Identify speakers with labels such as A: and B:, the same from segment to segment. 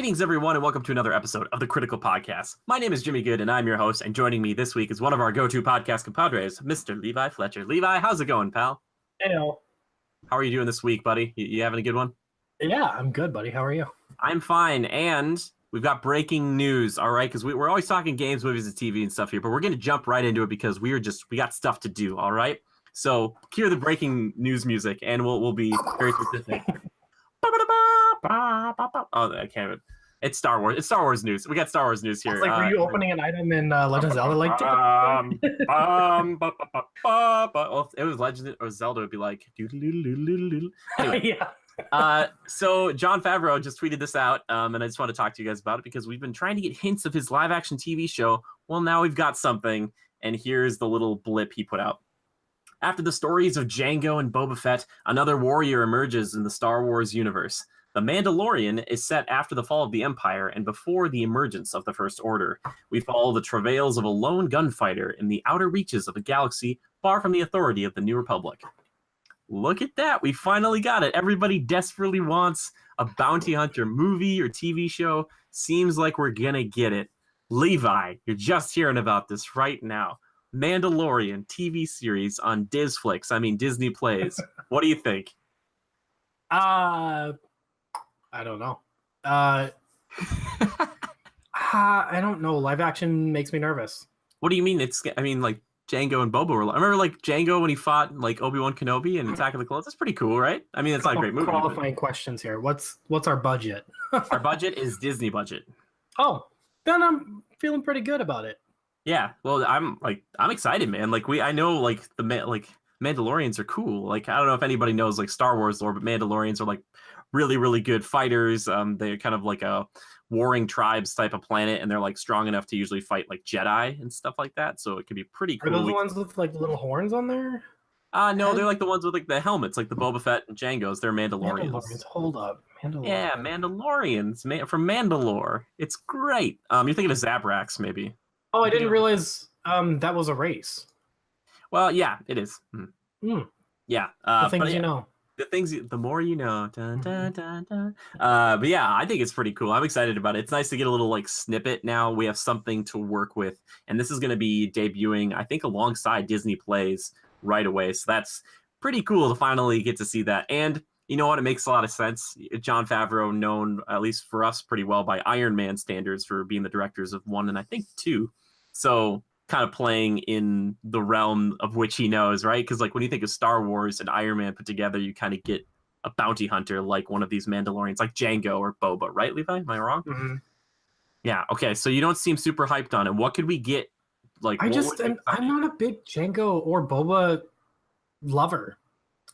A: Greetings, everyone, and welcome to another episode of the Critical Podcast. My name is Jimmy Good, and I'm your host, and joining me this week is one of our go-to podcast compadres, Mr. Levi Fletcher. Levi, how's it going, pal?
B: Hey,
A: How are you doing this week, buddy? You having a good one?
B: yeah, I'm good, buddy. How are you?
A: I'm fine, and we've got breaking news, all right? Because we're always talking games, movies, and TV and stuff here, but we're going to jump right into it because we got stuff to do, all right? So, cue the breaking news music, and we'll be very specific. Oh, I can't. It's Star Wars. It's Star Wars news. We got Star Wars news here.
B: It's like, were you opening an item in Legend of Zelda? Like,
A: well, if it was Legend or Zelda, it'd be like. Anyway,
B: yeah.
A: So Jon Favreau just tweeted this out, and I just want to talk to you guys about it because we've been trying to get hints of his live-action TV show. Well, now we've got something, and here's the little blip he put out. After the stories of Jango and Boba Fett, another warrior emerges in the Star Wars universe. The Mandalorian is set after the fall of the Empire and before the emergence of the First Order. We follow the travails of a lone gunfighter in the outer reaches of a galaxy far from the authority of the New Republic. Look at that. We finally got it. Everybody desperately wants a bounty hunter movie or TV show. Seems like we're going to get it. Levi, you're just hearing about this right now. Mandalorian TV series on Disney Plays. What do you think?
B: I don't know. I don't know. Live action makes me nervous.
A: What do you mean? Like Jango and Boba were. I remember like Jango when he fought like Obi-Wan Kenobi in Attack of the Clones. That's pretty cool, right? I mean, it's not a great movie.
B: Qualifying questions here. What's our budget?
A: Our budget is Disney budget.
B: Oh, then I'm feeling pretty good about it.
A: Yeah, well, I'm excited, man. I know like Mandalorians are cool. Like I don't know if anybody knows like Star Wars lore, but Mandalorians are like really, really good fighters. They're kind of like a warring tribes type of planet, and they're like strong enough to usually fight like Jedi and stuff like that. So it can be pretty cool.
B: Are those the ones with like little horns on there?
A: No, they're like the ones with like the helmets, like the Boba Fett and Jango's. They're Mandalorians.
B: Hold up, Mandalorians.
A: Yeah, Mandalorians from Mandalore. It's great. You're thinking of Zabrax, maybe.
B: Oh, I didn't realize that was a race.
A: Well, yeah, it is. Yeah.
B: The things you know.
A: The more you know. Dun, dun, dun, dun. But yeah, I think it's pretty cool. I'm excited about it. It's nice to get a little like snippet now. We have something to work with. And this is going to be debuting, I think, alongside Disney Plays right away. So that's pretty cool to finally get to see that. And you know what? It makes a lot of sense. Jon Favreau, known, at least for us, pretty well by Iron Man standards for being the directors of 1 and I think 2. So kind of playing in the realm of which he knows, right? Because like when you think of Star Wars and Iron Man put together, you kind of get a bounty hunter like one of these Mandalorians, like Jango or Boba, right, Levi? Am I wrong?
B: Mm-hmm.
A: Yeah. Okay. So you don't seem super hyped on it. What could we get? Like
B: I'm not a big Jango or Boba lover.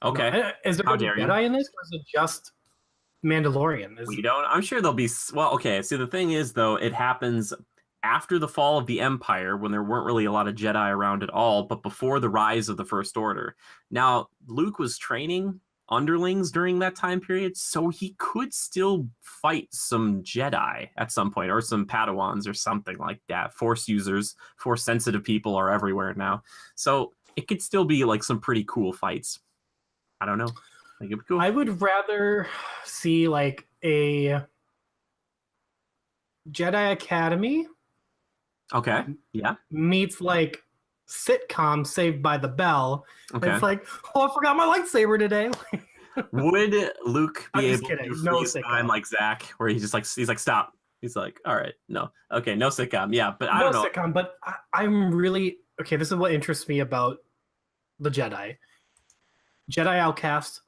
A: Okay.
B: No. Is there going to be Jedi in this, or is it just Mandalorian?
A: We don't. I'm sure there'll be. Well, okay. See, the thing is, though, it happens after the fall of the Empire, when there weren't really a lot of Jedi around at all, but before the rise of the First Order. Now, Luke was training underlings during that time period, so he could still fight some Jedi at some point, or some Padawans or something like that. Force users, Force-sensitive people are everywhere now. So it could still be like some pretty cool fights. I don't know. I think it'd be cool.
B: I would rather see like a Jedi Academy.
A: Okay. Yeah.
B: Meets like sitcom Saved by the Bell.
A: Okay.
B: It's like, oh, I forgot my lightsaber today.
A: Would Luke be able to do
B: no
A: sitcom like Zach, where he's like stop. He's like, all right, no, okay, no sitcom. Yeah, but I don't know.
B: No sitcom, but I'm really okay. This is what interests me about the Jedi. Jedi Outcast,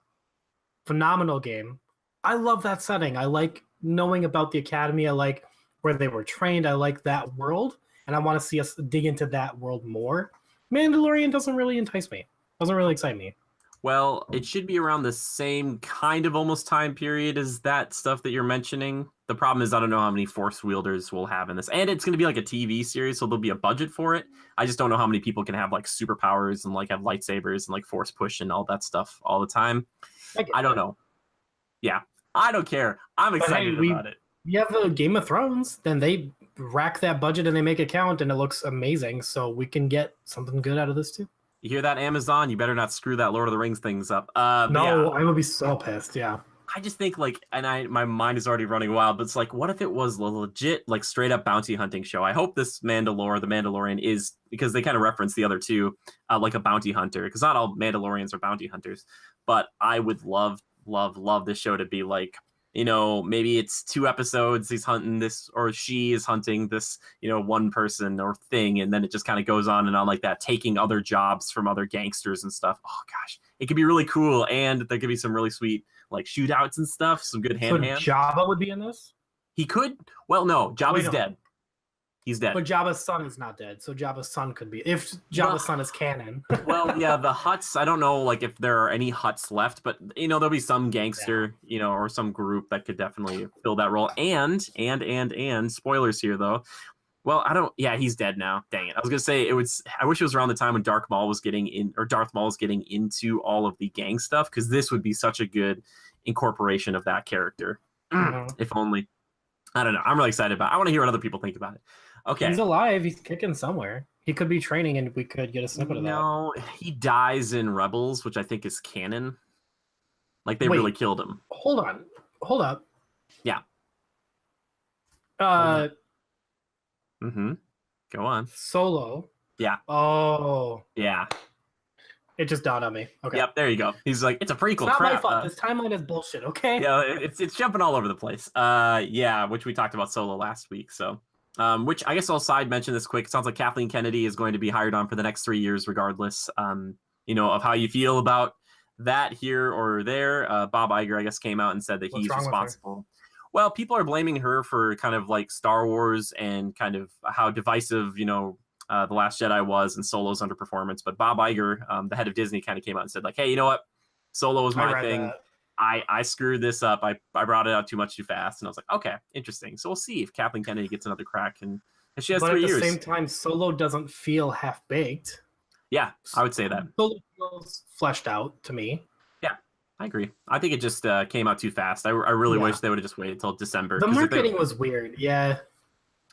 B: phenomenal game. I love that setting. I like knowing about the Academy. I like where they were trained. I like that world, and I want to see us dig into that world more. Mandalorian doesn't really entice me. Doesn't really excite me.
A: Well, it should be around the same kind of almost time period as that stuff that you're mentioning. The problem is I don't know how many Force wielders we'll have in this. And it's going to be like a TV series, so there'll be a budget for it. I just don't know how many people can have like superpowers and like have lightsabers and like force push and all that stuff all the time. I don't know. Yeah, I don't care. I'm excited about it.
B: You have the Game of Thrones, then they rack that budget and they make it count, and it looks amazing. So we can get something good out of this too.
A: You hear that, Amazon? You better not screw that Lord of the Rings things up.
B: No, yeah. I would be so pissed. Yeah.
A: I just think like, and my mind is already running wild, but it's like, what if it was a legit, like straight up bounty hunting show? I hope this the Mandalorian is, because they kind of reference the other two, like a bounty hunter, because not all Mandalorians are bounty hunters, but I would love this show to be like, you know, maybe it's 2 episodes he's hunting this, or she is hunting this, you know, one person or thing, and then it just kind of goes on and on like that, taking other jobs from other gangsters and stuff. Oh gosh, it could be really cool, and there could be some really sweet like shootouts and stuff, some good hand-to-hand.
B: So Jabba would be in this?
A: He could. Well, no, Jabba's dead. He's dead.
B: But Jabba's son is not dead, so Jabba's son could be, if Jabba's son is canon.
A: Well, yeah, the Hutts, I don't know like if there are any Hutts left, but you know, there'll be some gangster, you know, or some group that could definitely fill that role. And spoilers here though. Well, he's dead now. Dang it. I was gonna say I wish it was around the time when Darth Maul was getting into all of the gang stuff, because this would be such a good incorporation of that character. If only. I don't know. I'm really excited about it. I want to hear what other people think about it. Okay.
B: He's alive. He's kicking somewhere. He could be training, and we could get a snippet of that.
A: No, he dies in Rebels, which I think is canon. Like they really killed him.
B: Hold on. Hold up.
A: Yeah. Go on.
B: Solo.
A: Yeah.
B: Oh.
A: Yeah.
B: It just dawned on me. Okay.
A: Yep, there you go. He's like, it's a prequel.
B: It's not
A: crap.
B: my fault. This timeline is bullshit, okay?
A: Yeah, it's jumping all over the place. Yeah, which we talked about Solo last week. So, which I guess I'll side mention this quick. It sounds like Kathleen Kennedy is going to be hired on for the next 3 years, regardless. You know, of how you feel about that here or there. Bob Iger, I guess, came out and said that he's responsible. Well, people are blaming her for kind of like Star Wars and kind of how divisive, you know, The Last Jedi was and Solo's underperformance. But Bob Iger, the head of Disney, kind of came out and said like, hey, you know what? Solo was my thing. I screwed this up. I brought it out too much too fast. And I was like, okay, interesting. So we'll see if Kathleen Kennedy gets another crack. And she has 3 years.
B: But at the same time, Solo doesn't feel half-baked.
A: Yeah, I would say that.
B: Solo feels fleshed out to me.
A: Yeah, I agree. I think it just came out too fast. I really wish they would have just waited until December.
B: The marketing was weird. Yeah.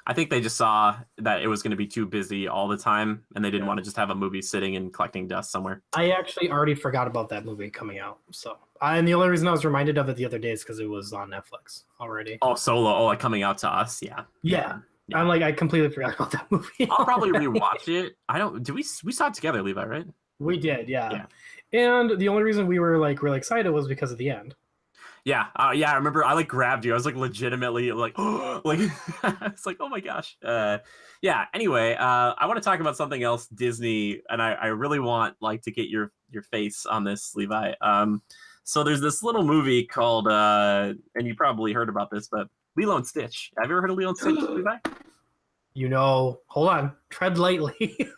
A: I think they just saw that it was going to be too busy all the time, and they didn't want to just have a movie sitting and collecting dust somewhere.
B: I actually already forgot about that movie coming out. So, and the only reason I was reminded of it the other day is because it was on Netflix already.
A: Oh, Solo! Oh, like coming out to us, yeah.
B: Yeah. I'm like, I completely forgot about that movie.
A: I'll probably rewatch it. I don't. Did we saw it together, Levi? Right?
B: We did, yeah. And the only reason we were like really excited was because of the end.
A: Yeah, I remember. I like grabbed you. I was like legitimately like, oh, like it's like, oh my gosh. Yeah. Anyway, I want to talk about something else, Disney, and I really want like to get your face on this, Levi. So there's this little movie called, and you probably heard about this, but Lilo and Stitch. Have you ever heard of Lilo and Stitch, Levi?
B: You know, hold on, tread lightly,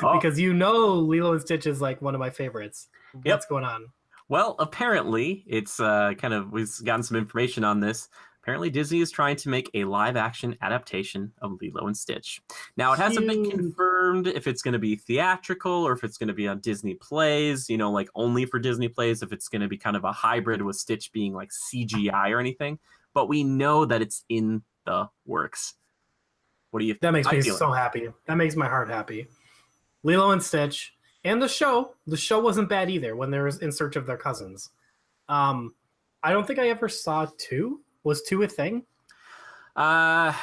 B: because you know Lilo and Stitch is like one of my favorites. What's going on? Well,
A: apparently, it's we've gotten some information on this. Apparently, Disney is trying to make a live-action adaptation of Lilo and Stitch. Now, it hasn't been confirmed if it's going to be theatrical or if it's going to be on Disney Plays, you know, like only for Disney Plays, if it's going to be kind of a hybrid with Stitch being like CGI or anything. But we know that it's in the works. What do you think?
B: That makes me so happy. That makes my heart happy. Lilo and Stitch. And the show wasn't bad either when they were in search of their cousins. I don't think I ever saw 2. Was 2 a thing? Was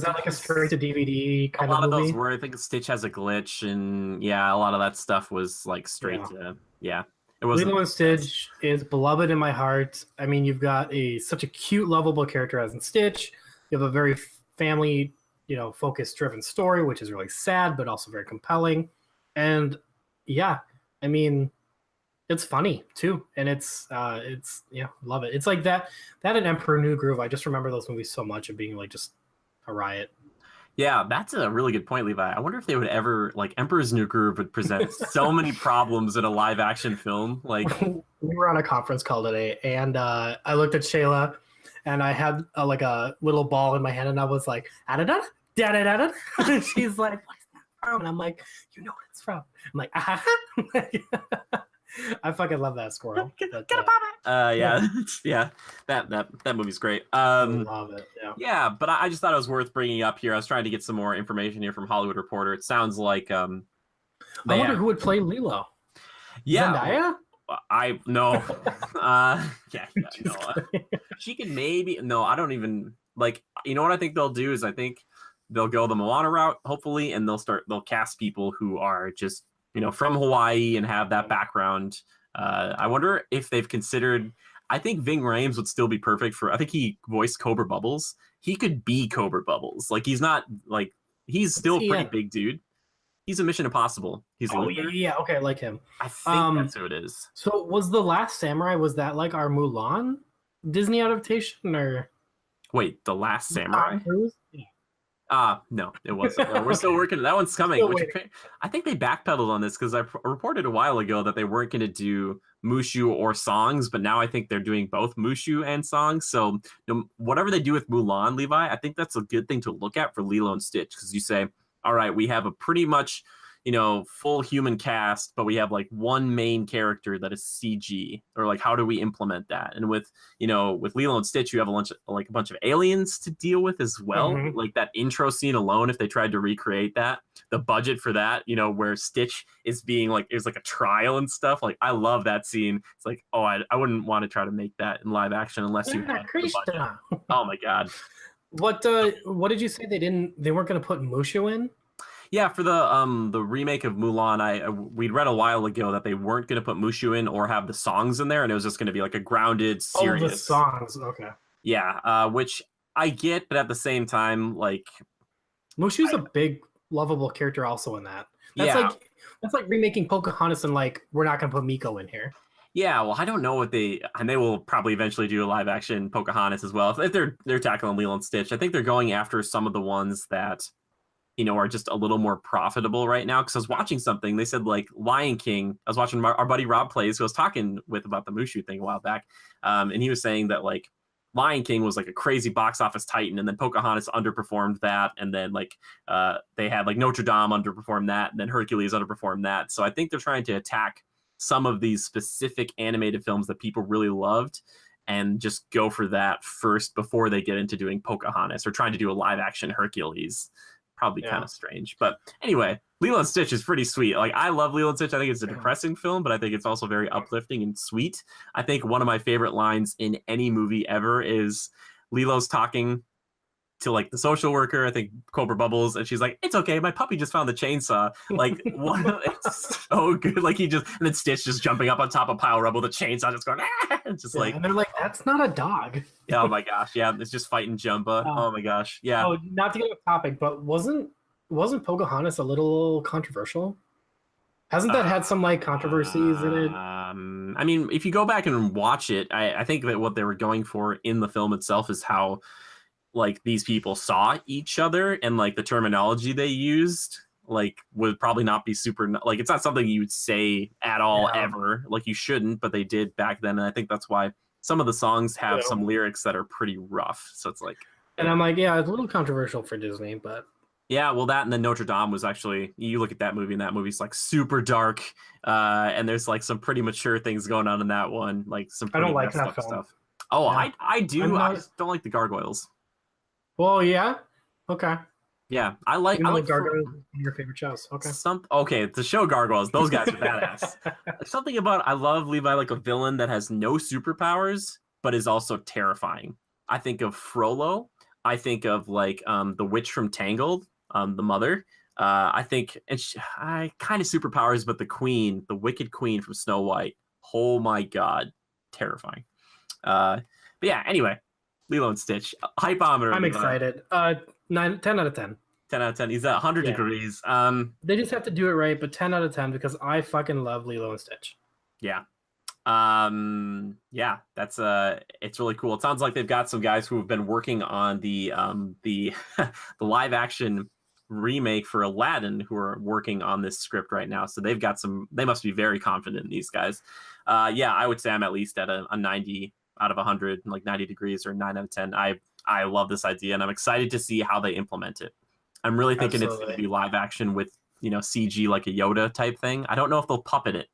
B: that like a straight to DVD kind of movie? A lot of those
A: were. I think Stitch has a glitch, and yeah, a lot of that stuff was like straight to It wasn't.
B: Lilo and Stitch is beloved in my heart. I mean, you've got such a cute, lovable character as in Stitch. You have a very family, focus driven story, which is really sad but also very compelling. And yeah, I mean, it's funny too, and it's love it. It's like that and Emperor New Groove. I just remember those movies so much of being like just a riot.
A: Yeah, that's a really good point, Levi. I wonder if they would ever, like, Emperor's New Groove would present so many problems in a live action film. Like,
B: we were on a conference call today, and I looked at Shayla, and I had like a little ball in my hand, and I was like, da-da-da, da-da-da-da. And she's like, what's that from? And I'm like, you know what it's from. I'm like, ah. I fucking love that squirrel.
A: Yeah, that movie's great.
B: I love it.
A: Yeah, but I just thought it was worth bringing up here. I was trying to get some more information here from Hollywood Reporter. It sounds like
B: I wonder who would play Lilo.
A: Yeah,
B: Zendaya?
A: I no. Yeah, no. She can maybe no. I don't even like. You know what I think they'll do is I think they'll go the Moana route, hopefully, and they'll cast people who are just from Hawaii and have that background. I wonder if they've considered. I think Ving Rhames would still be perfect for. I think he voiced Cobra Bubbles. He could be Cobra Bubbles. Like he's not like he's still a pretty big dude. He's a Mission Impossible. He's
B: yeah. Okay, I like him.
A: I think that's who it is.
B: So was The Last Samurai? Was that like our Mulan Disney adaptation or?
A: Wait, The Last Samurai? No, it wasn't. No, we're still working. That one's coming. I think they backpedaled on this because I reported a while ago that they weren't going to do Mushu or songs, but now I think they're doing both Mushu and songs. So whatever they do with Mulan, Levi, I think that's a good thing to look at for Lilo and Stitch because you say, all right, we have a pretty much full human cast, but we have like one main character that is CG, or like how do we implement that? And with Lilo and Stitch, you have a bunch of aliens to deal with as well. Mm-hmm. Like that intro scene alone, if they tried to recreate that, the budget for that, where Stitch is being like it was like a trial and stuff. Like I love that scene. It's like, oh, I wouldn't want to try to make that in live action unless you had the budget. Oh my god.
B: What did you say they weren't going to put Mushu in?
A: Yeah, for the remake of Mulan, we'd read a while ago that they weren't going to put Mushu in or have the songs in there, and it was just going to be like a grounded, serious.
B: Oh, the songs, okay.
A: Yeah, which I get, but at the same time, like
B: Mushu's a big, lovable character also in that. That's like remaking Pocahontas and like we're not going to put Miko in here.
A: Yeah, well, I don't know what they will probably eventually do a live action Pocahontas as well. If they're tackling Lilo and Stitch, I think they're going after some of the ones that are just a little more profitable right now. Because I was watching something, they said like Lion King. I was watching our buddy Rob Plays, who I was talking with about the Mushu thing a while back, and he was saying that like Lion King was like a crazy box office titan, and then Pocahontas underperformed that, and then like they had like Notre Dame underperformed that, and then Hercules underperformed that. So I think they're trying to attack some of these specific animated films that people really loved and just go for that first before they get into doing Pocahontas or trying to do a live action Hercules. Probably kind of strange. But anyway, Lilo and Stitch is pretty sweet. Like I love Lilo and Stitch. I think it's a depressing film, but I think it's also very uplifting and sweet. I think one of my favorite lines in any movie ever is Lilo's talking to like the social worker, I think Cobra Bubbles, and she's like, "It's okay, my puppy just found the chainsaw." Like, it's so good. Like and then Stitch just jumping up on top of a pile of rubble, the chainsaw just going, ah! It's just like,
B: and they're like, "That's not a dog."
A: Oh my gosh, yeah, it's just fighting Jumba. Oh my gosh, yeah.
B: Oh, not to get off topic, but wasn't Pocahontas a little controversial? Hasn't that had some like controversies in it?
A: I mean, if you go back and watch it, I think that what they were going for in the film itself is how like these people saw each other, and like the terminology they used like would probably not be super, like it's not something you would say at all ever, like you shouldn't, but they did back then. And I think that's why some of the songs have some lyrics that are pretty rough. So it's like,
B: and I'm like, yeah, it's a little controversial for Disney, but
A: yeah, well, that and then Notre Dame was actually, you look at that movie, and that movie's like super dark, and there's like some pretty mature things going on in that one, like some pretty
B: I don't like that
A: film. Stuff. Oh, yeah. I do. I just don't like the gargoyles.
B: Well, yeah. Okay.
A: Yeah, I like
B: Gargoyles. One of your favorite shows. Okay.
A: Okay, the show Gargoyles. Those guys are badass. Something about I love Levi like a villain that has no superpowers but is also terrifying. I think of Frollo. I think of like the witch from Tangled, the mother. I think I kind of superpowers, but the queen, the wicked queen from Snow White. Oh my god, terrifying. But yeah. Anyway. Lilo and Stitch. Hypometer.
B: I'm excited. 10 out of 10.
A: 10 out of 10. He's at 100 degrees.
B: They just have to do it right, but 10 out of 10 because I fucking love Lilo and Stitch.
A: Yeah. Yeah, that's it's really cool. It sounds like they've got some guys who have been working on the the live action remake for Aladdin who are working on this script right now. So they must be very confident in these guys. Yeah, I would say I'm at least at a 90 out of 100, like 90 degrees or 9 out of 10. I love this idea, and I'm excited to see how they implement it. I'm really thinking it's going to be live action with, CG like a Yoda type thing. I don't know if they'll puppet it.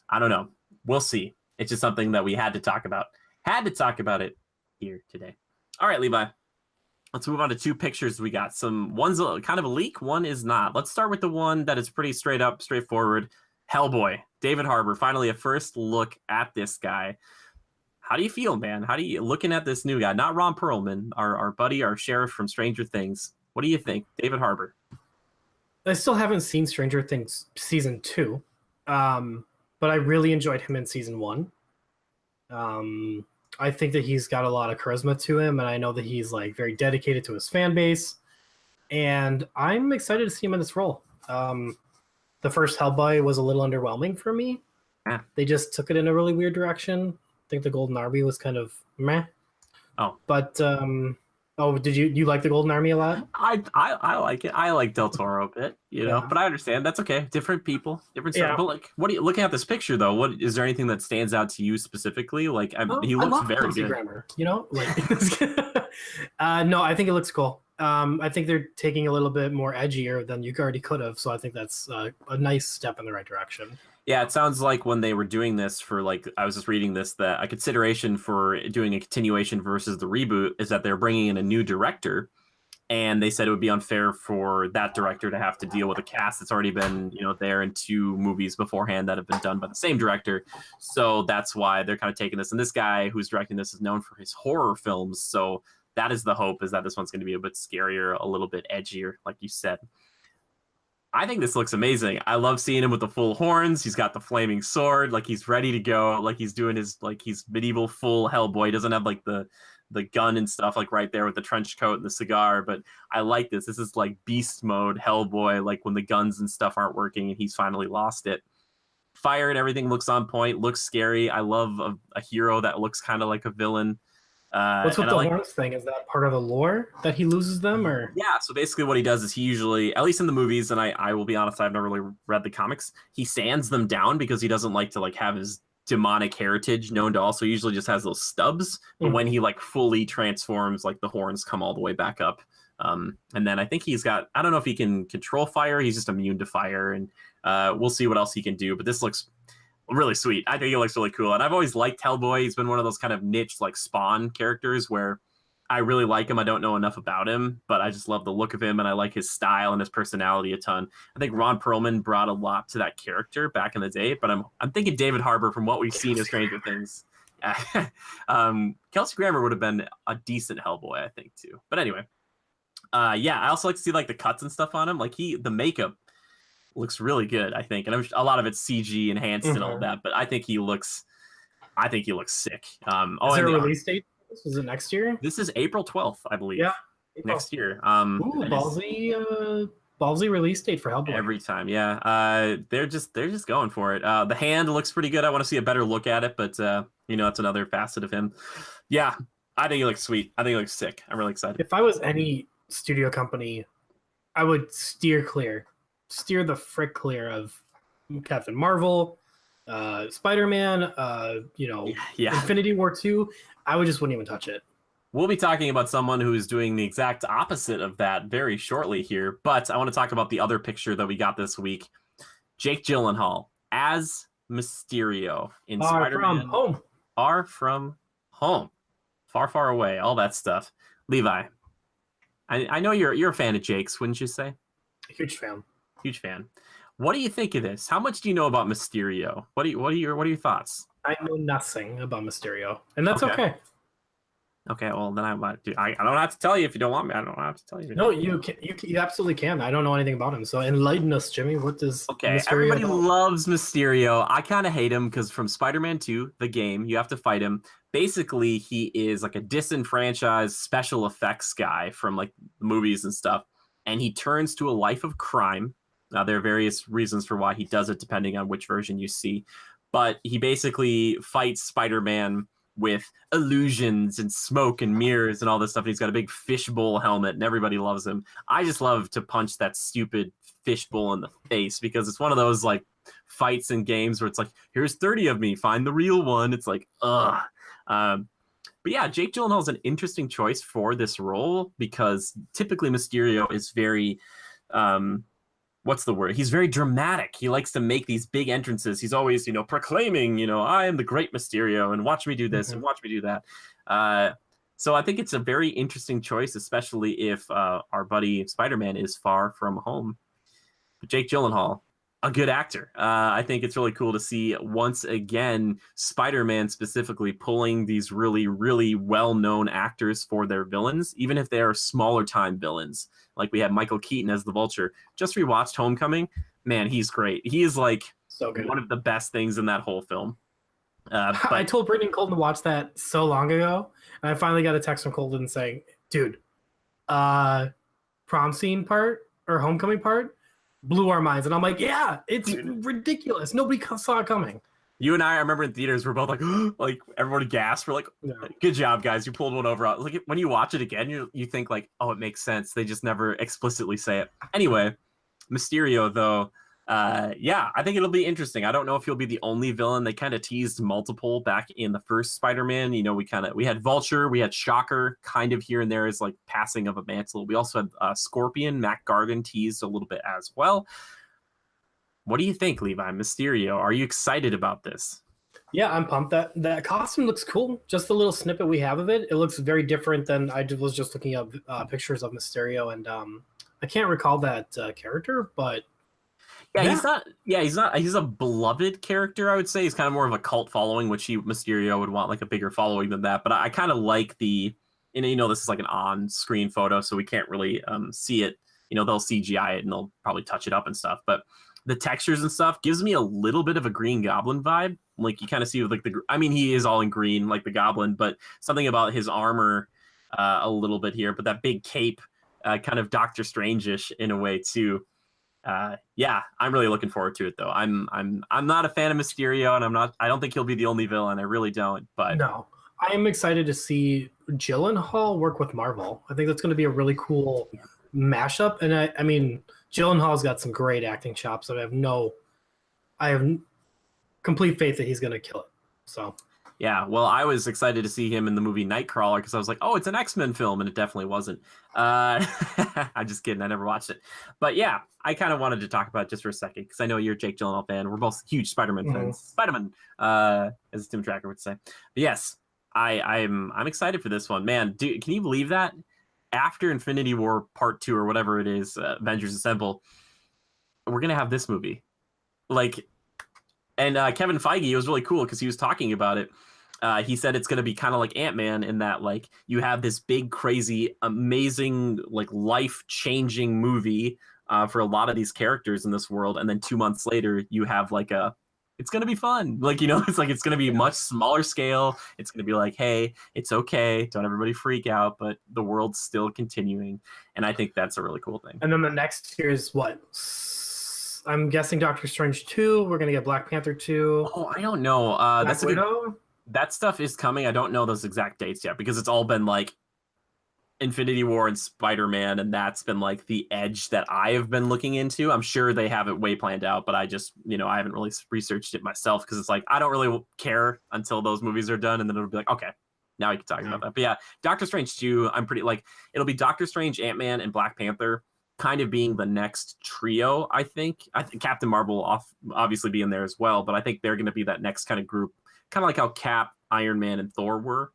A: I don't know. We'll see. It's just something that we had to talk about. Had to talk about it here today. All right, Levi. Let's move on to two pictures we got. One's kind of a leak, one is not. Let's start with the one that is pretty straight up, straightforward. Hellboy, David Harbour. Finally, a first look at this guy. How do you feel, man? How do you looking at this new guy? Not Ron Perlman, our buddy, our sheriff from Stranger Things. What do you think, David Harbour?
B: I still haven't seen Stranger Things season 2, but I really enjoyed him in season 1. I think that he's got a lot of charisma to him, and I know that he's like very dedicated to his fan base, and I'm excited to see him in this role. The first Hellboy was a little underwhelming for me.
A: Yeah.
B: They just took it in a really weird direction. I think the Golden Army was kind of meh.
A: Oh,
B: but did you like the Golden Army a lot?
A: I like it. I like Del Toro a bit, you know, but I understand that's okay. Different people, different stuff. But like, what are you looking at this picture though? What is there anything that stands out to you specifically? Like, he looks very good.
B: Grammar, you know, like no, I think it looks cool. I think they're taking a little bit more edgier than you already could have, so I think that's a nice step in the right direction.
A: Yeah, it sounds like when they were doing this for like, I was just reading this, that a consideration for doing a continuation versus the reboot is that they're bringing in a new director, and they said it would be unfair for that director to have to deal with a cast that's already been, you know, there in 2 movies beforehand that have been done by the same director. So that's why they're kind of taking this. And this guy who's directing this is known for his horror films, so that is the hope, is that this one's going to be a bit scarier, a little bit edgier, like you said. I think this looks amazing. I love seeing him with the full horns. He's got the flaming sword, like he's ready to go, like he's doing his, like he's medieval full Hellboy. He doesn't have like the gun and stuff like right there with the trench coat and the cigar, but I like this. This is like beast mode Hellboy, like when the guns and stuff aren't working and he's finally lost it. Fire and everything looks on point, looks scary. I love a hero that looks kind of like a villain.
B: What's with the horns thing? Is that part of the lore that he loses them, or?
A: Yeah, so basically what he does is he usually, at least in the movies, and I will be honest, I've never really read the comics, he sands them down because he doesn't like to like have his demonic heritage known to all, so he usually just has those stubs, but when he like fully transforms, like the horns come all the way back up. And then I think he's got, I don't know if he can control fire, he's just immune to fire, and we'll see what else he can do, but this looks really sweet. I think it looks really cool. And I've always liked Hellboy. He's been one of those kind of niche like Spawn characters where I really like him. I don't know enough about him, but I just love the look of him and I like his style and his personality a ton. I think Ron Perlman brought a lot to that character back in the day, but I'm thinking David Harbour from what we've seen in Stranger Things. Kelsey Grammer would have been a decent Hellboy, I think, too. But anyway, yeah, I also like to see like the cuts and stuff on him. Like the makeup looks really good, I think, and a lot of it's CG enhanced and all that. But I think he looks sick.
B: Is there a release date? Is it next year?
A: This is April 12th, I believe. Yeah, next year.
B: Ballsy release date for Hellboy.
A: Every time, yeah. They're just going for it. The hand looks pretty good. I want to see a better look at it, but you know, it's another facet of him. Yeah, I think he looks sweet. I think he looks sick. I'm really excited.
B: If I was any studio company, I would steer the frick clear of Captain Marvel, Spider-Man, Infinity War 2. I wouldn't even touch it.
A: We'll be talking about someone who is doing the exact opposite of that very shortly here, but I want to talk about the other picture that we got this week. Jake Gyllenhaal as Mysterio in Spider-Man. Far from home. Far, far away. All that stuff. Levi, I know you're a fan of Jake's, wouldn't you say?
B: Huge fan.
A: Huge fan. What do you think of this? How much do you know about Mysterio? What are your thoughts?
B: I know nothing about Mysterio, and that's okay.
A: Okay, well then I don't have to tell you if you don't want me. I don't have to tell you.
B: No, you absolutely can. I don't know anything about him, so enlighten us, Jimmy. What does
A: Mysterio everybody about? Loves Mysterio. I kind of hate him because from Spider-Man 2, the game, you have to fight him. Basically, he is like a disenfranchised special effects guy from like movies and stuff, and he turns to a life of crime. Now, there are various reasons for why he does it, depending on which version you see. But he basically fights Spider-Man with illusions and smoke and mirrors and all this stuff. And he's got a big fishbowl helmet, and everybody loves him. I just love to punch that stupid fishbowl in the face because it's one of those like fights in games where it's like, here's 30 of me, find the real one. It's like, ugh. But yeah, Jake Gyllenhaal is an interesting choice for this role because typically Mysterio is very... what's the word? He's very dramatic. He likes to make these big entrances. He's always, proclaiming, I am the great Mysterio and watch me do this and watch me do that. So I think it's a very interesting choice, especially if our buddy Spider-Man is far from home. But Jake Gyllenhaal, a good actor. I think it's really cool to see once again Spider-Man specifically pulling these really, really well-known actors for their villains, even if they are smaller time villains. Like we had Michael Keaton as the Vulture. Just rewatched Homecoming. Man, he's great. He is like
B: So good.
A: one of the best things in that whole film.
B: I
A: But
B: told Brittany and Colton to watch that so long ago, and I finally got a text from Colton saying, "Dude, prom scene part or homecoming part blew our minds," and I'm like, "Yeah, it's ridiculous. Nobody saw it coming."
A: you and I remember in theaters, we're both like, like everybody gasped. We're like,
B: Yeah.
A: good job, guys. You pulled one over. Like when you watch it again, you think like, oh, it makes sense. They just never explicitly say it. Anyway, Mysterio though, yeah, I think it'll be interesting. I don't know if he'll be the only villain. They kind of teased multiple back in the first Spider-Man. You know, we had Vulture, we had Shocker, kind of here and there as like passing of a mantle. We also had Scorpion, Mac Gargan teased a little bit as well. What do you think, Levi? Mysterio, are you excited about this?
B: Yeah, I'm pumped. That costume looks cool. Just the little snippet we have of it, it looks very different than was just looking up pictures of Mysterio, and I can't recall that character, but
A: yeah, he's not. Yeah, he's not. He's a beloved character. I would say he's kind of more of a cult following, which Mysterio would want like a bigger following than that. But I kind of like the, this is like an on-screen photo, so we can't really see it. They'll CGI it and they'll probably touch it up and stuff, but the textures and stuff gives me a little bit of a Green Goblin vibe. Like you kind of see with like he is all in green like the Goblin, but something about his armor a little bit here. But that big cape, kind of Doctor Strange-ish in a way too. Yeah, I'm really looking forward to it though. I'm not a fan of Mysterio, and I don't think he'll be the only villain. I really don't. But
B: no, I am excited to see Gyllenhaal work with Marvel. I think that's going to be a really cool mashup, and I mean. Gyllenhaal's got some great acting chops, and I have complete faith that he's going to kill it. So,
A: yeah, well, I was excited to see him in the movie Nightcrawler because I was like, oh, it's an X-Men film, and it definitely wasn't. I'm just kidding. I never watched it. But yeah, I kind of wanted to talk about it just for a second because I know you're a Jake Gyllenhaal fan. We're both huge Spider-Man fans. Spider-Man, as Tim Tracker would say. But yes, I'm excited for this one. Man, can you believe that? After Infinity War Part 2 or whatever it is, Avengers Assemble, we're going to have this movie. Like, and Kevin Feige, it was really cool because he was talking about it. He said it's going to be kind of like Ant-Man in that, like, you have this big, crazy, amazing, like, life-changing movie for a lot of these characters in this world. And then 2 months later, you have, like, it's going to be fun. Like, it's like it's going to be much smaller scale. It's going to be like, hey, it's okay. Don't everybody freak out. But the world's still continuing. And I think that's a really cool thing.
B: And then the next year is what? I'm guessing Doctor Strange 2. We're going to get Black Panther 2.
A: Oh, I don't know.
B: Black Widow?
A: That stuff is coming. I don't know those exact dates yet because it's all been like Infinity War and Spider-Man, and that's been like the edge that I have been looking into. I'm sure they have it way planned out, but I just, I haven't really researched it myself because it's like I don't really care until those movies are done, and then it'll be like, okay, now we can talk about that. But yeah, Doctor Strange 2, I'm pretty like it'll be Doctor Strange, Ant-Man, and Black Panther kind of being the next trio. I think Captain Marvel obviously be in there as well, but I think they're going to be that next kind of group, kind of like how Cap, Iron Man, and Thor were,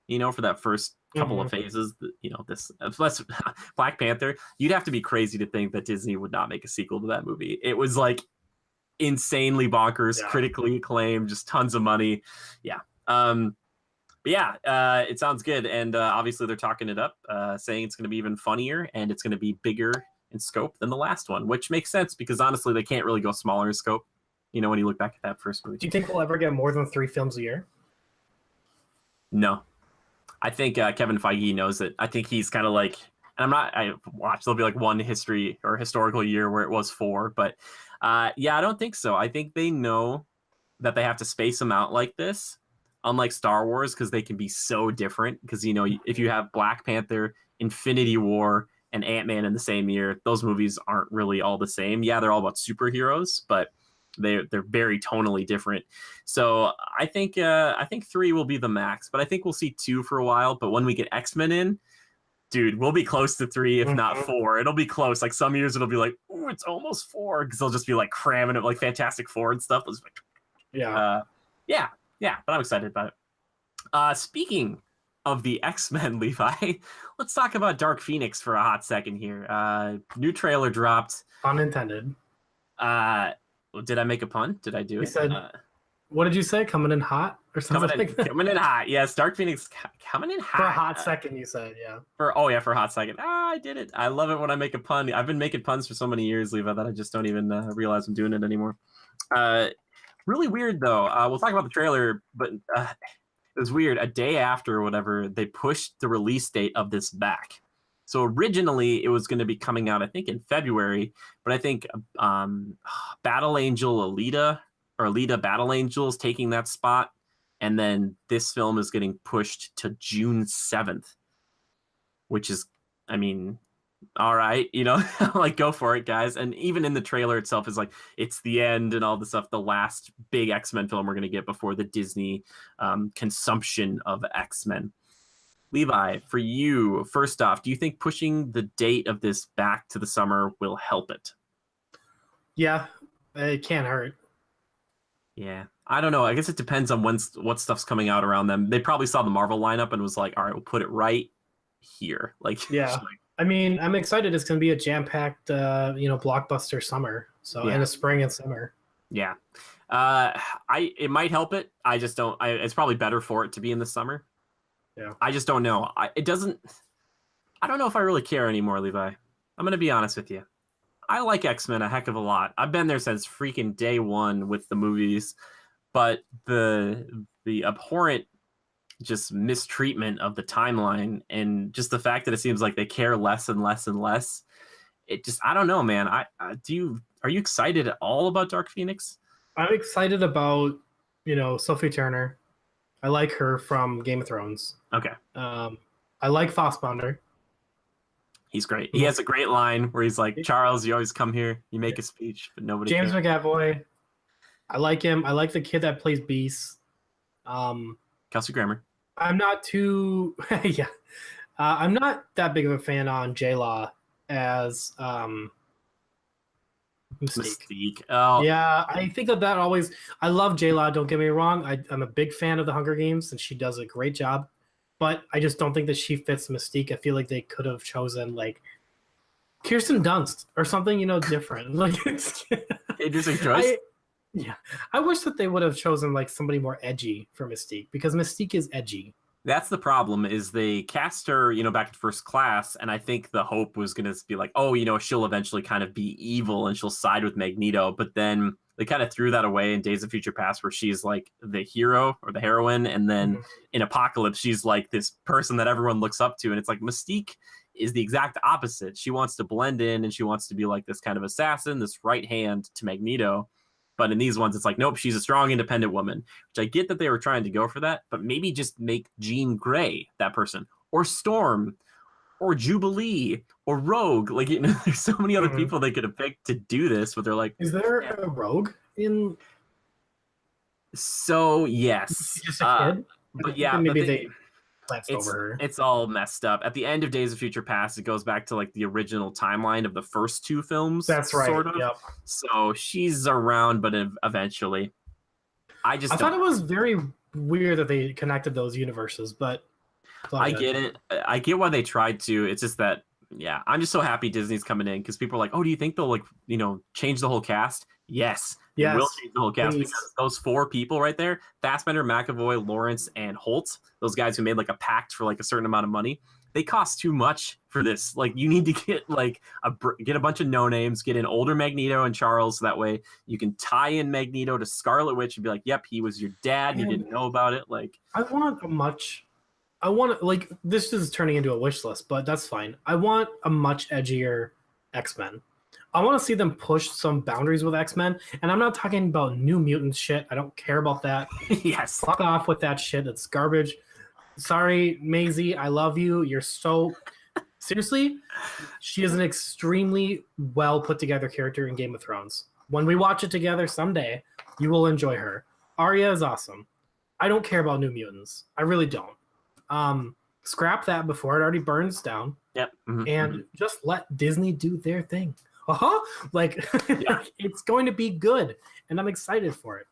A: for that first couple of phases. This Black Panther, you'd have to be crazy to think that Disney would not make a sequel to that movie. It was like insanely bonkers, critically acclaimed, just tons of money. Yeah. But yeah, it sounds good. And obviously they're talking it up, saying it's going to be even funnier and it's going to be bigger in scope than the last one, which makes sense because honestly, they can't really go smaller in scope. When you look back at that first movie.
B: Do you think we'll ever get more than 3 films a year?
A: No. I think Kevin Feige knows it. I think he's kind of like, and there'll be like one history or historical year where it was 4, but yeah, I don't think so. I think they know that they have to space them out like this, unlike Star Wars, because they can be so different. Because, if you have Black Panther, Infinity War, and Ant-Man in the same year, those movies aren't really all the same. Yeah, they're all about superheroes, but they're very tonally different. So I think 3 will be the max, but I think we'll see 2 for a while. But when we get X-Men in, dude, we'll be close to 3, if not 4. It'll be close. Like some years it'll be like, oh, it's almost 4, because they'll just be like cramming it like Fantastic Four and stuff. Yeah. But I'm excited about it. Speaking of the X-Men, Levi, let's talk about Dark Phoenix for a hot second here. New trailer dropped.
B: Unintended.
A: Did I make a pun? Did I do
B: You
A: it?
B: said, what did you say? Coming in hot or something like that?
A: Coming in hot. Yes, Dark Phoenix coming in hot.
B: For a hot second, you said, yeah.
A: For a hot second. I did it. I love it when I make a pun. I've been making puns for so many years, Levi, that I just don't even realize I'm doing it anymore. Really weird though. We'll talk about the trailer, but it was weird. A day after or whatever, they pushed the release date of this back. So originally it was going to be coming out, I think, in February, but I think Battle Angel Alita or Alita Battle Angel is taking that spot, and then this film is getting pushed to June 7th, which is, I mean, all right, you know, like go for it, guys. And even in the trailer itself is like it's the end and all the stuff, the last big X-Men film we're going to get before the Disney consumption of X-Men. Levi, for you, first off, do you think pushing the date of this back to the summer will help it?
B: Yeah, it can't hurt.
A: Yeah, I don't know. I guess it depends on what stuff's coming out around them. They probably saw the Marvel lineup and was like, all right, we'll put it right here. Like,
B: yeah. I mean, I'm excited. It's going to be a jam-packed, blockbuster summer. So, in the spring and summer.
A: Yeah. It might help it. I just don't. It's probably better for it to be in the summer.
B: Yeah.
A: I just don't know. I don't know if I really care anymore, Levi. I'm going to be honest with you. I like X-Men a heck of a lot. I've been there since freaking day one with the movies, but the abhorrent just mistreatment of the timeline and just the fact that it seems like they care less and less and less. It just, I don't know, man. Are you excited at all about Dark Phoenix?
B: I'm excited about, Sophie Turner. I like her from Game of Thrones.
A: Okay.
B: I like Fassbender.
A: He's great. He has a great line where he's like, Charles, you always come here, you make a speech, but nobody
B: James
A: cares.
B: McAvoy. I like him. I like the kid that plays Beast.
A: Kelsey Grammer.
B: I'm not too I'm not that big of a fan on J-Law as Mystique.
A: Oh.
B: Yeah, I think that always. I love J-Law. Don't get me wrong. I'm a big fan of the Hunger Games, and she does a great job. But I just don't think that she fits Mystique. I feel like they could have chosen like Kirsten Dunst or something, different. Like
A: Interesting choice.
B: I wish that they would have chosen like somebody more edgy for Mystique, because Mystique is edgy.
A: That's the problem, is they cast her, back in First Class, and I think the hope was going to be like, oh, she'll eventually kind of be evil and she'll side with Magneto. But then they kind of threw that away in Days of Future Past, where she's like the hero or the heroine, and then in Apocalypse, she's like this person that everyone looks up to. And it's like Mystique is the exact opposite. She wants to blend in, and she wants to be like this kind of assassin, this right hand to Magneto. But in these ones, it's like, nope, she's a strong, independent woman, which I get that they were trying to go for that, but maybe just make Jean Grey that person, or Storm, or Jubilee, or Rogue. Like, there's so many other people they could have picked to do this, but they're like,
B: is there a Rogue in?
A: So, yes.
B: Just a kid?
A: But yeah,
B: maybe they glanced over her.
A: It's all messed up. At the end of Days of Future Past, it goes back to like the original timeline of the first two films.
B: That's right.
A: Sort of.
B: Yep.
A: So she's around, but eventually. I
B: thought it was very weird that they connected those universes, but
A: I get it. I get why they tried to. It's just that, yeah, I'm just so happy Disney's coming in, because people are like, oh, do you think they'll like, change the whole cast? Yes. They will change the whole cast, because those four people right there, Fassbender, McAvoy, Lawrence, and Holt, those guys who made like a pact for like a certain amount of money, they cost too much for this. Like, you need to get like get a bunch of no names, get an older Magneto and Charles, so that way you can tie in Magneto to Scarlet Witch and be like, yep, he was your dad, you didn't know about it. Like, like, this is turning into a wish list, but that's fine. I want a much edgier X-Men. I want to see them push some boundaries with X-Men, and I'm not talking about New Mutants shit. I don't care about that. Yes.
B: Fuck off with that shit. It's garbage. Sorry, Maisie. I love you. You're so... Seriously, she is an extremely well put together character in Game of Thrones. When we watch it together someday, you will enjoy her. Arya is awesome. I don't care about New Mutants. I really don't. Scrap that before it already burns down.
A: Yep.
B: And just let Disney do their thing. Like,
A: yeah.
B: It's going to be good, and I'm excited for it.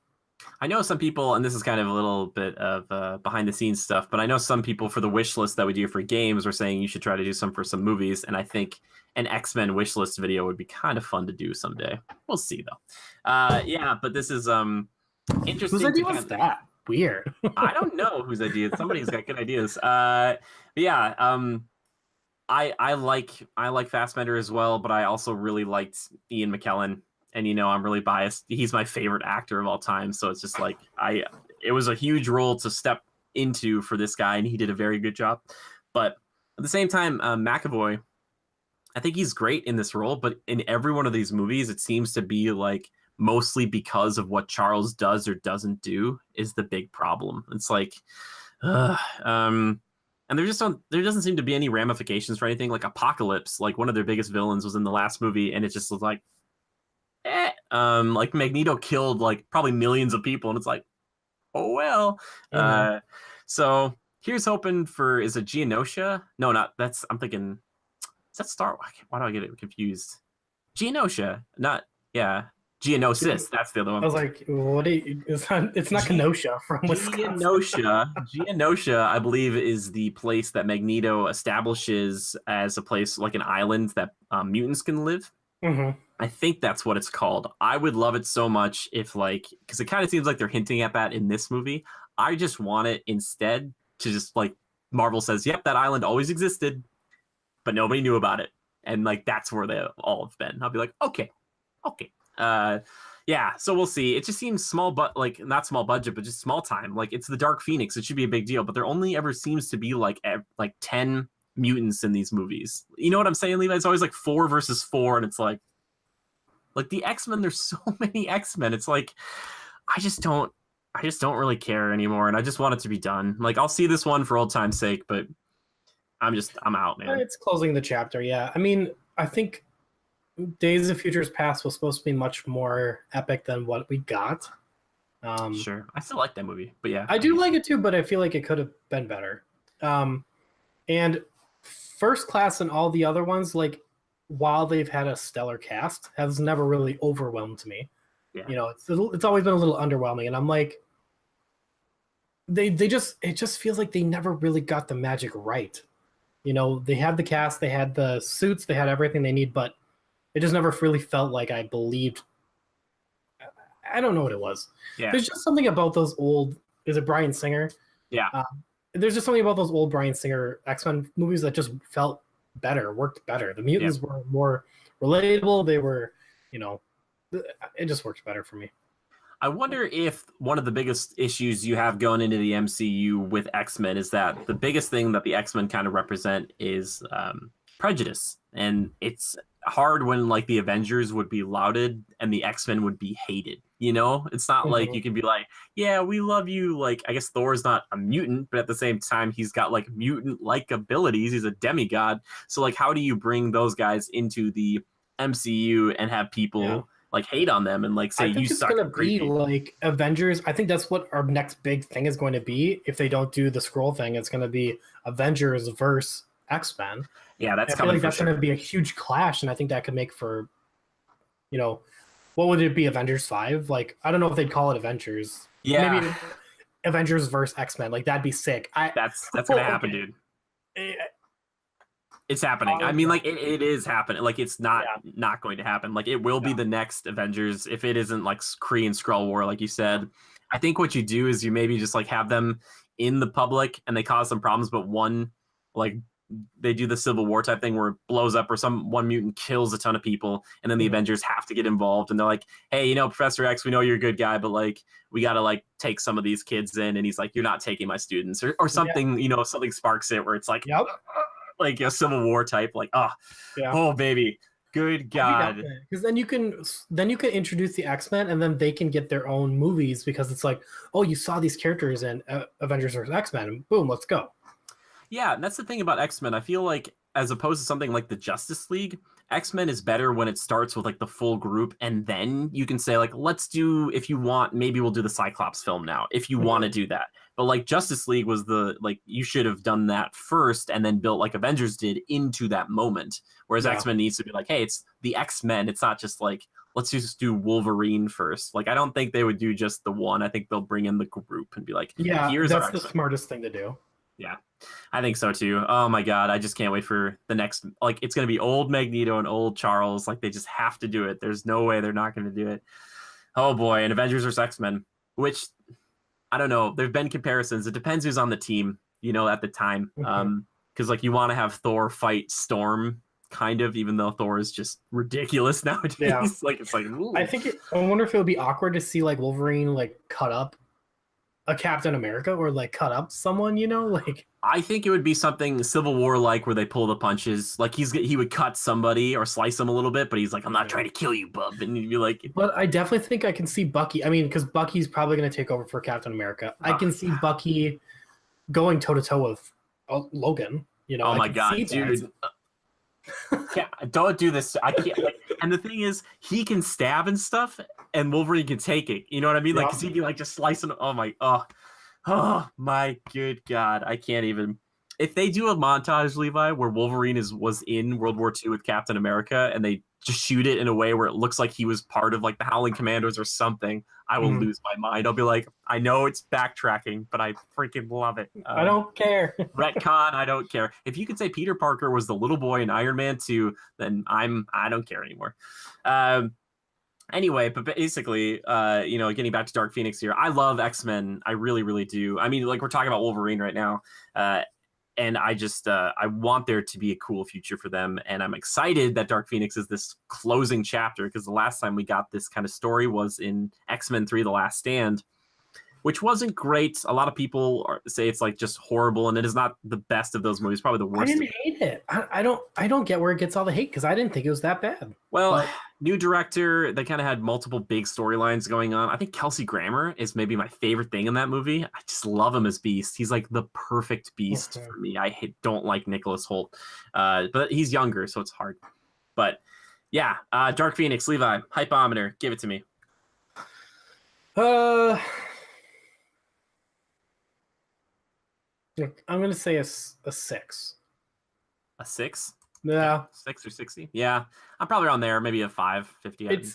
A: I know some people, and this is kind of a little bit of behind the scenes stuff, but I know some people for the wish list that we do for games were saying you should try to do some for some movies, and I think an X-Men wish list video would be kind of fun to do someday. We'll see though. Yeah, but this is interesting.
B: Whose idea was that? Weird.
A: I don't know whose idea. Somebody's got good ideas. But yeah, I like Fassbender as well, but I also really liked Ian McKellen. And I'm really biased. He's my favorite actor of all time, so it's just like it was a huge role to step into for this guy, and he did a very good job. But at the same time, McAvoy, I think he's great in this role, but in every one of these movies, it seems to be like mostly because of what Charles does or doesn't do is the big problem. It's like, and there doesn't seem to be any ramifications for anything. Like Apocalypse, like one of their biggest villains was in the last movie, and it just was like, like Magneto killed like probably millions of people, and it's like, oh well. So here's hoping for, is it Genosha? No, not that's. I'm thinking, is that Star? Why do I get it confused? Genosha, not Geonosis. That's the other one.
B: I was like, what? It's not Kenosha from Wisconsin.
A: Genosha, I believe, is the place that Magneto establishes as a place like an island that mutants can live.
B: Mm-hmm.
A: I think that's what it's called. I would love it so much if, like, because it kind of seems like they're hinting at that in this movie. I just want it instead to just, like, Marvel says, yep, that island always existed, but nobody knew about it. And, like, that's where they all have been. I'll be like, okay. Yeah, so we'll see. It just seems small, but, like, not small budget, but just small time. Like, it's the Dark Phoenix. It should be a big deal, but there only ever seems to be, like 10 mutants in these movies. You know what I'm saying, Levi? It's always, like, 4 versus 4, and it's like the X-Men, there's so many X-Men. It's like, I just don't really care anymore, and I just want it to be done. Like, I'll see this one for old time's sake, but I'm out, man.
B: It's closing the chapter, yeah. I mean, I think Days of Futures Past was supposed to be much more epic than what we got.
A: Sure. I still like that movie, but yeah.
B: I do like it too, but I feel like it could have been better. And First Class and all the other ones, like, while they've had a stellar cast, has never really overwhelmed me.
A: Yeah.
B: It's always been a little underwhelming, and I'm like, it just feels like they never really got the magic right. They had the cast, they had the suits, they had everything they need, but it just never really felt like I believed. I don't know what it was.
A: Yeah.
B: There's just something about those old. Is it Bryan Singer?
A: Yeah.
B: There's just something about those old Bryan Singer X-Men movies that just felt better, worked better. The mutants were more relatable. They were, it just worked better for me.
A: I wonder if one of the biggest issues you have going into the MCU with X-Men is that the biggest thing that the X-Men kind of represent is prejudice. And it's hard when, like, the Avengers would be lauded and the X-Men would be hated. It's not like you can be like, yeah, we love you. Like, I guess Thor's not a mutant, but at the same time, he's got, like, mutant-like abilities. He's a demigod. So, like, how do you bring those guys into the MCU and have people like hate on them and like say you suck?
B: I think it's gonna be like Avengers. I think that's what our next big thing is going to be. If they don't do the scroll thing, it's going to be Avengers versus X-Men.
A: Yeah, that's
B: I feel like that's going to be a huge clash, and I think that could make for, what would it be? Avengers 5? Like, I don't know if they'd call it Avengers.
A: Yeah,
B: maybe Avengers versus X-Men. Like, that'd be sick.
A: That's gonna happen, dude. It's happening. I mean, like, it is happening. Like, it's not going to happen. Like, it will be the next Avengers if it isn't like Kree and Skrull War, like you said. I think what you do is you maybe just like have them in the public and they cause some problems, but one, like, they do the Civil War type thing where it blows up or one mutant kills a ton of people, and then the Avengers have to get involved, and they're like, hey, Professor X, we know you're a good guy, but like, we gotta like take some of these kids in, and he's like, you're not taking my students, or something. Something sparks it where it's like, like a Civil War type, like, oh baby, good God.
B: Because then you can introduce the X-Men, and then they can get their own movies, because it's like, oh, you saw these characters in Avengers vs. X-Men, and boom, let's go.
A: Yeah, and that's the thing about X-Men. I feel like as opposed to something like the Justice League, X-Men is better when it starts with like the full group, and then you can say like, let's do, if you want, maybe we'll do the Cyclops film now if you want to do that. But like Justice League was the, like, you should have done that first and then built like Avengers did into that moment. Whereas X-Men needs to be like, hey, it's the X-Men. It's not just like, let's just do Wolverine first. Like, I don't think they would do just the one. I think they'll bring in the group and be like, here's
B: that's the smartest thing to do.
A: Yeah, I think so too. Oh my God, I just can't wait for the next, like, it's going to be old Magneto and old Charles. Like, they just have to do it. There's no way they're not going to do it. Oh boy, and Avengers vs. X-Men, which, I don't know. There've been comparisons. It depends who's on the team, you know, at the time. Because like, you want to have Thor fight Storm, kind of, even though Thor is just ridiculous nowadays.
B: Yeah.
A: Like, it's like, ooh.
B: I wonder if it would be awkward to see like Wolverine like cut up a Captain America or like cut up someone, you know, like.
A: I think it would be something Civil War like, where they pull the punches. Like, he would cut somebody or slice them a little bit, but he's like, I'm not trying to kill you, bub. And you'd be like,
B: but I definitely think I can see Bucky. I mean, because Bucky's probably going to take over for Captain America. I can see Bucky going toe to toe with Logan. You know.
A: Oh my God, dude. Yeah, don't do this. I can't. Like, and the thing is, he can stab and stuff, and Wolverine can take it. You know what I mean? Like, because he'd be like just slicing. Oh my good God, I can't even. If they do a montage, Levi, where Wolverine was in World War II with Captain America, and they just shoot it in a way where it looks like he was part of like the Howling Commandos or something, I will lose my mind. I'll be like, I know it's backtracking, but I freaking love it.
B: I don't care.
A: Retcon, I don't care. If you could say Peter Parker was the little boy in Iron Man 2, then I don't care anymore. Anyway, but basically, you know, getting back to Dark Phoenix here, I love X-Men. I really, really do. I mean, like, we're talking about Wolverine right now. And I just, I want there to be a cool future for them. And I'm excited that Dark Phoenix is this closing chapter, because the last time we got this kind of story was in X-Men 3, The Last Stand, which wasn't great. A lot of people say it's like just horrible, and it is not the best of those movies, probably the worst.
B: I didn't hate it. I don't get where it gets all the hate, because I didn't think it was that bad.
A: Well, new director, they kind of had multiple big storylines going on. I think Kelsey Grammer is maybe my favorite thing in that movie. I just love him as Beast. He's like the perfect Beast for me. I don't like Nicholas Hoult, but he's younger, so it's hard. But yeah, Dark Phoenix, Levi, hypometer, give it to me.
B: I'm gonna say a 6.
A: A 6?
B: Yeah.
A: 6 or 60? Yeah. I'm probably around there, maybe a 550.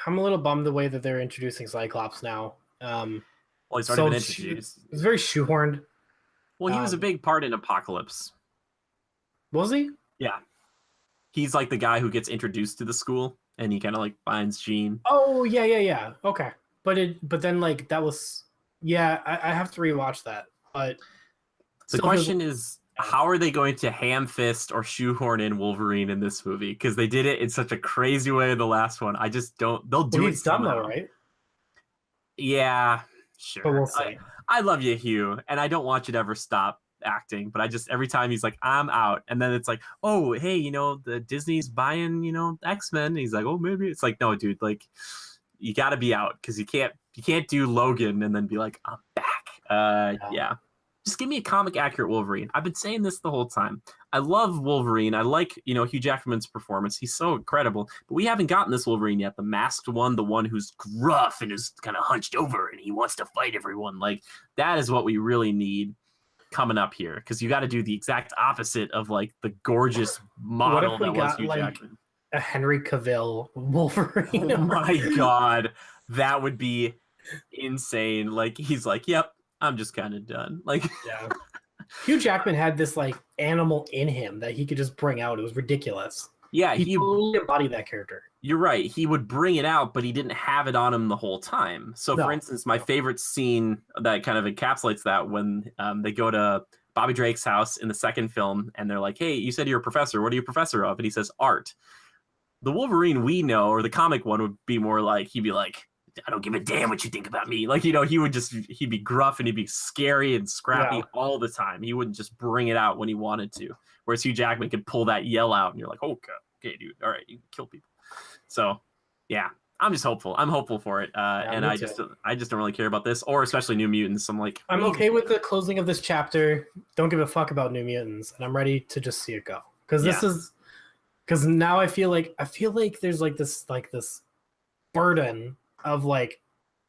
B: I'm a little bummed the way that they're introducing Cyclops now.
A: Well, he's already been introduced.
B: It's very shoehorned.
A: Well, he was a big part in Apocalypse.
B: Was he?
A: Yeah. He's like the guy who gets introduced to the school, and he kind of like finds Jean.
B: Oh, yeah. Okay. But then like that was, yeah, I have to rewatch that. But
A: the question is, how are they going to ham fist or shoehorn in Wolverine in this movie? Because they did it in such a crazy way in the last one. I just don't. They'll do it.
B: He's done though, right?
A: Yeah, sure.
B: But we'll see.
A: I love you, Hugh, and I don't want you to ever stop acting. But I just, every time he's like, I'm out, and then it's like, oh, hey, you know, the Disney's buying, you know, X-Men. He's like, oh, maybe. It's like, no, dude, like, you got to be out, because you can't do Logan and then be like, I'm back. Yeah. Just give me a comic accurate Wolverine. I've been saying this the whole time. I love Wolverine. I like, you know, Hugh Jackman's performance. He's so incredible. But we haven't gotten this Wolverine yet. The masked one, the one who's gruff and is kind of hunched over and he wants to fight everyone. Like, that is what we really need coming up here. Because you got to do the exact opposite of like the gorgeous model that was Hugh Jackman.
B: A Henry Cavill Wolverine.
A: Oh my God. That would be insane. Like, he's like, yep, I'm just kind of done. Like,
B: yeah. Hugh Jackman had this like animal in him that he could just bring out. It was ridiculous.
A: Yeah,
B: he totally embodied that character.
A: You're right. He would bring it out, but he didn't have it on him the whole time. So, for instance, my favorite scene that kind of encapsulates that, when they go to Bobby Drake's house in the second film, and they're like, "Hey, you said you're a professor. What are you a professor of?" And he says, "Art." The Wolverine we know, or the comic one, would be more like, he'd be like, I don't give a damn what you think about me. Like, you know, he'd be gruff and he'd be scary and scrappy all the time. He wouldn't just bring it out when he wanted to. Whereas Hugh Jackman could pull that yell out and you're like, okay, dude. All right, you can kill people. So, yeah, I'm just hopeful. I'm hopeful for it. And I just don't really care about this, or especially New Mutants. I'm
B: okay with the closing of this chapter. Don't give a fuck about New Mutants. And I'm ready to just see it go. because now I feel like there's like this burden of like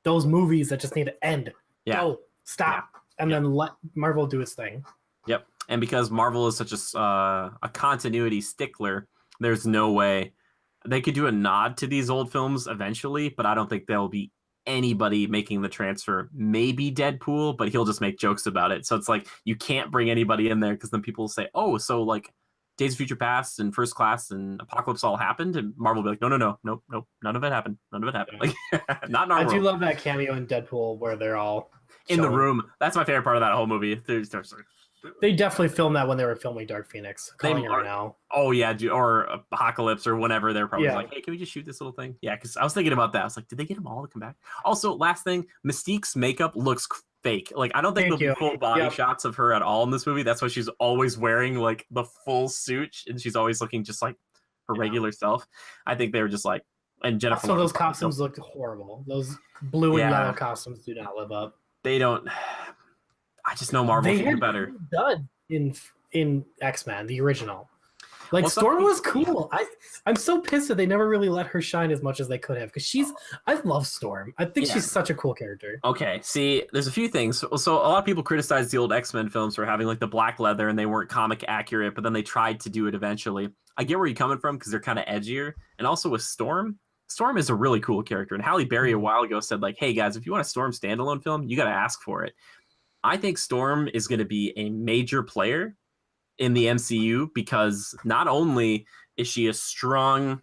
B: those movies that just need to end.
A: Yeah.
B: Go, stop, and then let Marvel do its thing.
A: Yep. And because Marvel is such a continuity stickler, there's no way they could do a nod to these old films eventually, but I don't think there'll be anybody making the transfer. Maybe Deadpool, but he'll just make jokes about it. So it's like you can't bring anybody in there because then people will say, oh, so like Days of Future Past and First Class and Apocalypse all happened, and Marvel will be like, no, none of it happened. None of it happened. Like, not in our world.
B: I do love that cameo in Deadpool where they're all
A: in the room. That's my favorite part of that whole movie.
B: They definitely filmed that when they were filming Dark Phoenix. Calling it right now.
A: Oh yeah, or Apocalypse or whenever they're probably like, hey, can we just shoot this little thing? Yeah, because I was thinking about that. I was like, did they get them all to come back? Also, last thing, Mystique's makeup looks fake. Like, I don't think there'll be full body shots of her at all in this movie. That's why she's always wearing like the full suit, and she's always looking just like her regular self. I think they were just like, and Jennifer.
B: Also, those costumes looked horrible. Those blue and yellow costumes do not live up.
A: They don't. I just know Marvel should do better.
B: Dud in X-Men, the original. Like, Storm was cool. I'm so pissed that they never really let her shine as much as they could have, because I love Storm. I think she's such a cool character.
A: Okay, see, there's a few things. So a lot of people criticize the old X-Men films for having like the black leather and they weren't comic accurate, but then they tried to do it eventually. I get where you're coming from because they're kind of edgier. And also with Storm is a really cool character. And Halle Berry a while ago said like, hey guys, if you want a Storm standalone film, you got to ask for it. I think Storm is going to be a major player in the MCU because not only is she a strong,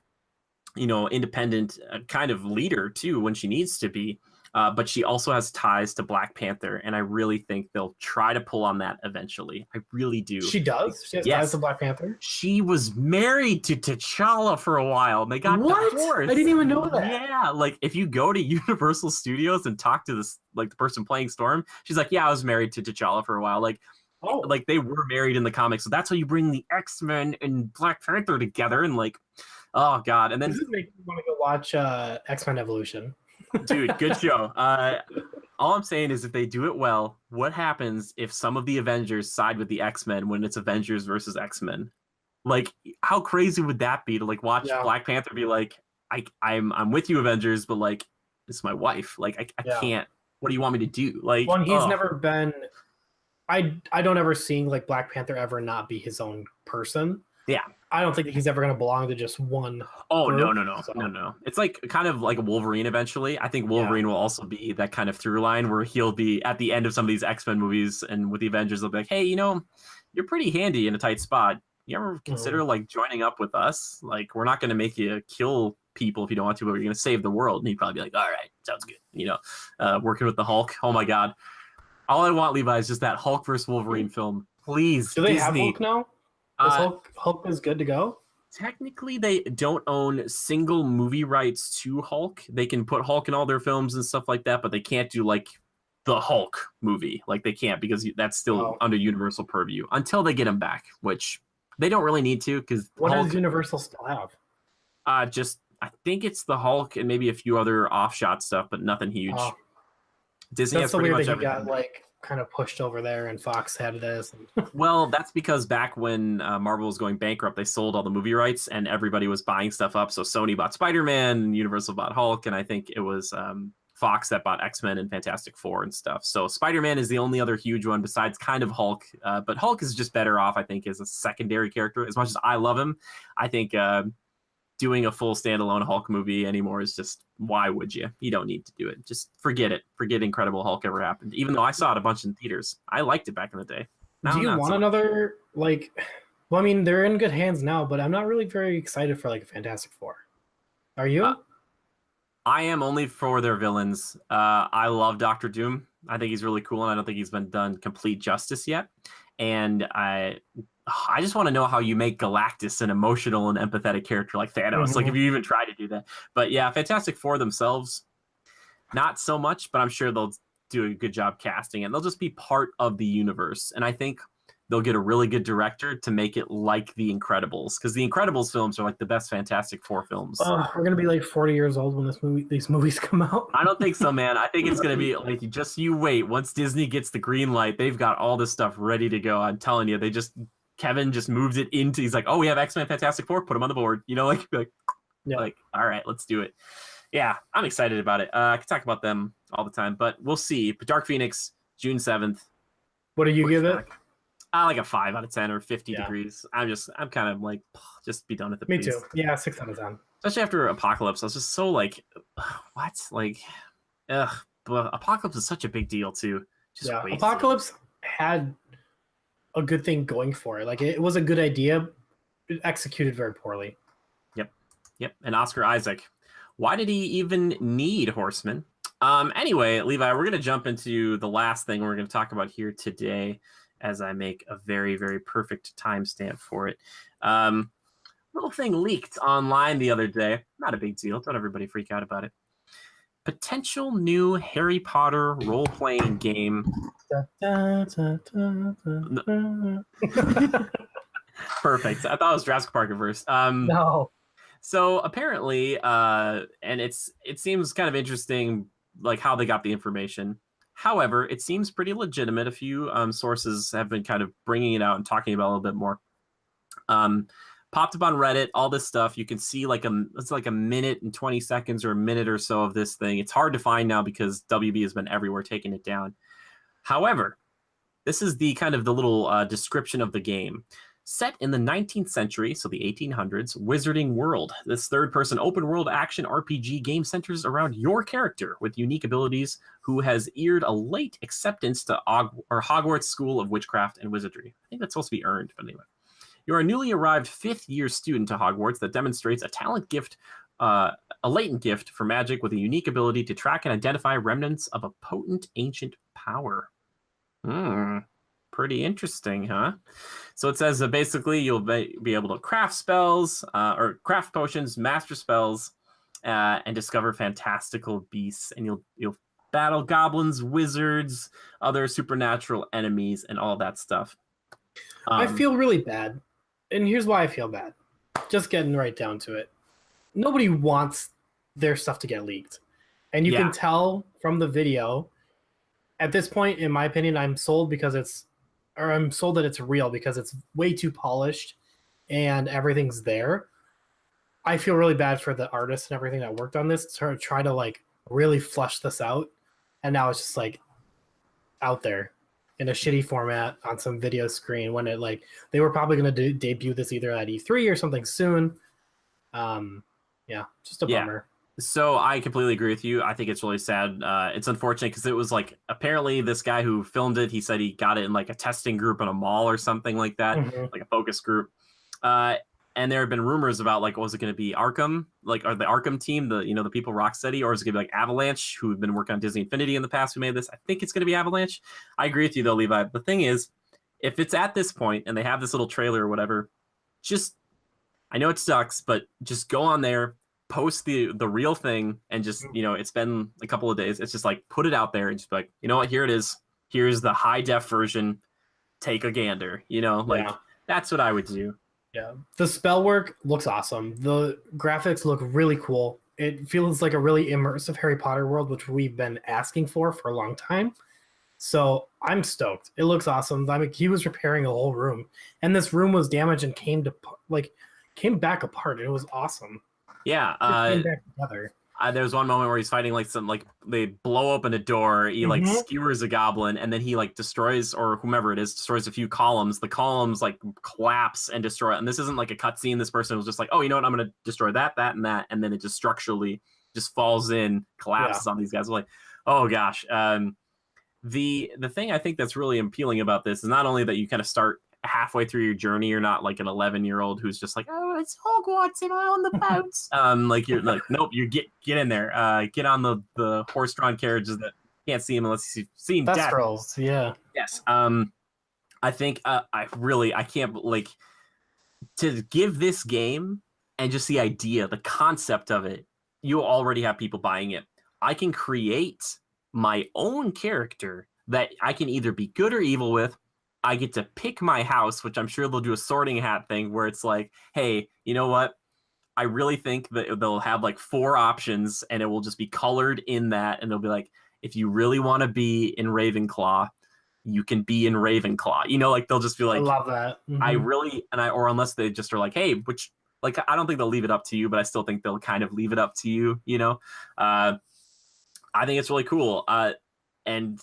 A: independent kind of leader too when she needs to be, but she also has ties to Black Panther, and I really think they'll try to pull on that eventually. I really do.
B: She does? She has ties to Black Panther?
A: She was married to T'Challa for a while, and they got divorced.
B: I didn't even know that.
A: Yeah, like if you go to Universal Studios and talk to this, like the person playing Storm, she's like, yeah, I was married to T'Challa for a while. Like they were married in the comics, so that's how you bring the X-Men and Black Panther together, and like, oh god. And then
B: this makes me want to go watch X-Men Evolution.
A: Dude, good show. All I'm saying is if they do it well, what happens if some of the Avengers side with the X-Men when it's Avengers versus X-Men? Like, how crazy would that be to like watch Black Panther be like, I'm with you, Avengers, but like, it's my wife. Like, I can't. What do you want me to do? Like,
B: he's never been. I don't ever see like Black Panther ever not be his own person.
A: Yeah.
B: I don't think he's ever going to belong to just one.
A: Oh, group, no. It's like kind of like a Wolverine eventually. I think Wolverine will also be that kind of through line where he'll be at the end of some of these X-Men movies and with the Avengers, they'll be like, hey, you're pretty handy in a tight spot. You ever consider like joining up with us? Like, we're not going to make you kill people if you don't want to, but we're going to save the world. And he'd probably be like, all right, sounds good. Working with the Hulk. Oh my God. All I want, Levi, is just that Hulk versus Wolverine film. Please,
B: do they have Hulk now? Hulk is good to go?
A: Technically, they don't own single movie rights to Hulk. They can put Hulk in all their films and stuff like that, but they can't do like the Hulk movie. Like they can't because that's still under Universal purview until they get him back, which they don't really need to because
B: what does Universal still have?
A: I think it's the Hulk and maybe a few other offshot stuff, but nothing huge. Disney has pretty much everything. Got like
B: kind of pushed over there and Fox had this.
A: Well, that's because back when Marvel was going bankrupt, they sold all the movie rights and everybody was buying stuff up. So Sony bought Spider-Man, Universal bought Hulk, and I think it was Fox that bought X-Men and Fantastic Four and stuff. So Spider-Man is the only other huge one besides kind of Hulk. But Hulk is just better off, I think, as a secondary character. As much as I love him, I think doing a full standalone Hulk movie anymore is just, why would you? You don't need to do it. Just forget it. Forget Incredible Hulk ever happened. Even though I saw it a bunch in theaters. I liked it back in the day.
B: Do you want another, like, well, I mean, they're in good hands now, but I'm not really very excited for like a Fantastic Four. Are you?
A: I am only for their villains. I love Doctor Doom. I think he's really cool, and I don't think he's been done complete justice yet. And I just want to know how you make Galactus an emotional and empathetic character like Thanos. Like, if you even try to do that. But yeah, Fantastic Four themselves, not so much, but I'm sure they'll do a good job casting it. They'll just be part of the universe. And I think they'll get a really good director to make it like The Incredibles, because The Incredibles films are like the best Fantastic Four films.
B: We're going to be like 40 years old when these movies come out.
A: I don't think so, man. I think it's going to be like, just you wait. Once Disney gets the green light, they've got all this stuff ready to go. I'm telling you, they just Kevin just moved it into. He's like, oh, we have X-Men, Fantastic Four, put them on the board. You know,
B: Yeah.
A: like, all right, let's do it. Yeah, I'm excited about it. I could talk about them all the time, but we'll see. But Dark Phoenix, June 7th.
B: What do you give it?
A: Like a 5 out of 10 or 50 degrees. I'm kind of like, just be done with it.
B: Me
A: please.
B: too. Yeah, 6 out of 10.
A: Especially after Apocalypse, I was just so like, what? Like, ugh. But Apocalypse is such a big deal too. Just wasted.
B: Apocalypse had a good thing going for it. Like it was a good idea, it executed very poorly.
A: Yep. And Oscar Isaac. Why did he even need Horseman? Anyway, Levi, we're gonna jump into the last thing we're gonna talk about here today, as I make a very, very perfect timestamp for it. Little thing leaked online the other day. Not a big deal. Don't everybody freak out about it. Potential new Harry Potter role-playing game. Perfect. I thought it was Jurassic Park at first.
B: No.
A: So apparently, and it seems kind of interesting, like how they got the information. However, it seems pretty legitimate. A few sources have been kind of bringing it out and talking about it a little bit more. Popped up on Reddit, all this stuff. You can see it's like a minute and 20 seconds or a minute or so of this thing. It's hard to find now because WB has been everywhere taking it down. However, this is the kind of the little description of the game. Set in the 19th century, so the 1800s, Wizarding World. This third-person open-world action RPG game centers around your character with unique abilities who has earned a late acceptance to Hogwarts School of Witchcraft and Wizardry. I think that's supposed to be earned, but anyway. You're a newly arrived fifth-year student to Hogwarts that demonstrates a latent gift for magic with a unique ability to track and identify remnants of a potent ancient power. Pretty interesting, huh? So it says that basically you'll be able to craft spells or craft potions, master spells, and discover fantastical beasts. And you'll battle goblins, wizards, other supernatural enemies, and all that stuff.
B: I feel really bad. And here's why I feel bad. Just getting right down to it. Nobody wants their stuff to get leaked. And you can tell from the video, at this point, in my opinion, I'm sold I'm sold that it's real because it's way too polished and everything's there. I feel really bad for the artists and everything that worked on this to try to like really flush this out. And now it's just like out there in a shitty format on some video screen when it they were probably going to debut this either at E3 or something soon. Just a bummer.
A: So I completely agree with you. I think it's really sad. It's unfortunate because it was apparently this guy who filmed it, he said he got it in a testing group in a mall or something like that, like a focus group. And there have been rumors about was it going to be Arkham, or the Arkham team, the people Rocksteady, or is it going to be Avalanche, who've been working on Disney Infinity in the past, who made this? I think it's going to be Avalanche. I agree with you though, Levi. The thing is, if it's at this point and they have this little trailer or whatever, I know it sucks, but just go on there, post the real thing, and just it's been a couple of days, it's just put it out there and just be you know what, here it is, here's the high def version, take a gander, that's what I would do.
B: The spell work looks awesome, the graphics look really cool, it feels like a really immersive Harry Potter world, which we've been asking for a long time. So I'm stoked. It looks awesome. I mean, he was repairing a whole room and this room was damaged and came came back apart. It was awesome.
A: Yeah,
B: came back together.
A: There was one moment where he's fighting they blow open a door, he skewers a goblin, and then he destroys, or whomever it is, destroys a few columns. The columns collapse and destroy, and this isn't a cutscene. This person was just oh, you know what, I'm gonna destroy that, and that, and then it just structurally just falls in, collapses on these guys. Oh gosh. The thing I think that's really appealing about this is not only that you kind of start halfway through your journey, you're not an 11-year-old who's just oh, it's Hogwarts and I'm on the boats. You're nope, you get in there, get on the horse-drawn carriages that you can't see them unless you've seen
B: Death Scrolls.
A: Yes. I think I can't to give this game and just the idea, the concept of it, you already have people buying it. I can create my own character that I can either be good or evil with. I get to pick my house, which I'm sure they'll do a sorting hat thing where it's hey, you know what? I really think that they'll have 4 options and it will just be colored in that. And they'll be if you really want to be in Ravenclaw, you can be in Ravenclaw. You know, like they'll just be
B: I
A: like,
B: love that.
A: I really, or unless they just are like, hey, which, like, I don't think they'll leave it up to you, but I still think they'll kind of leave it up to you, you know? I think it's really cool. And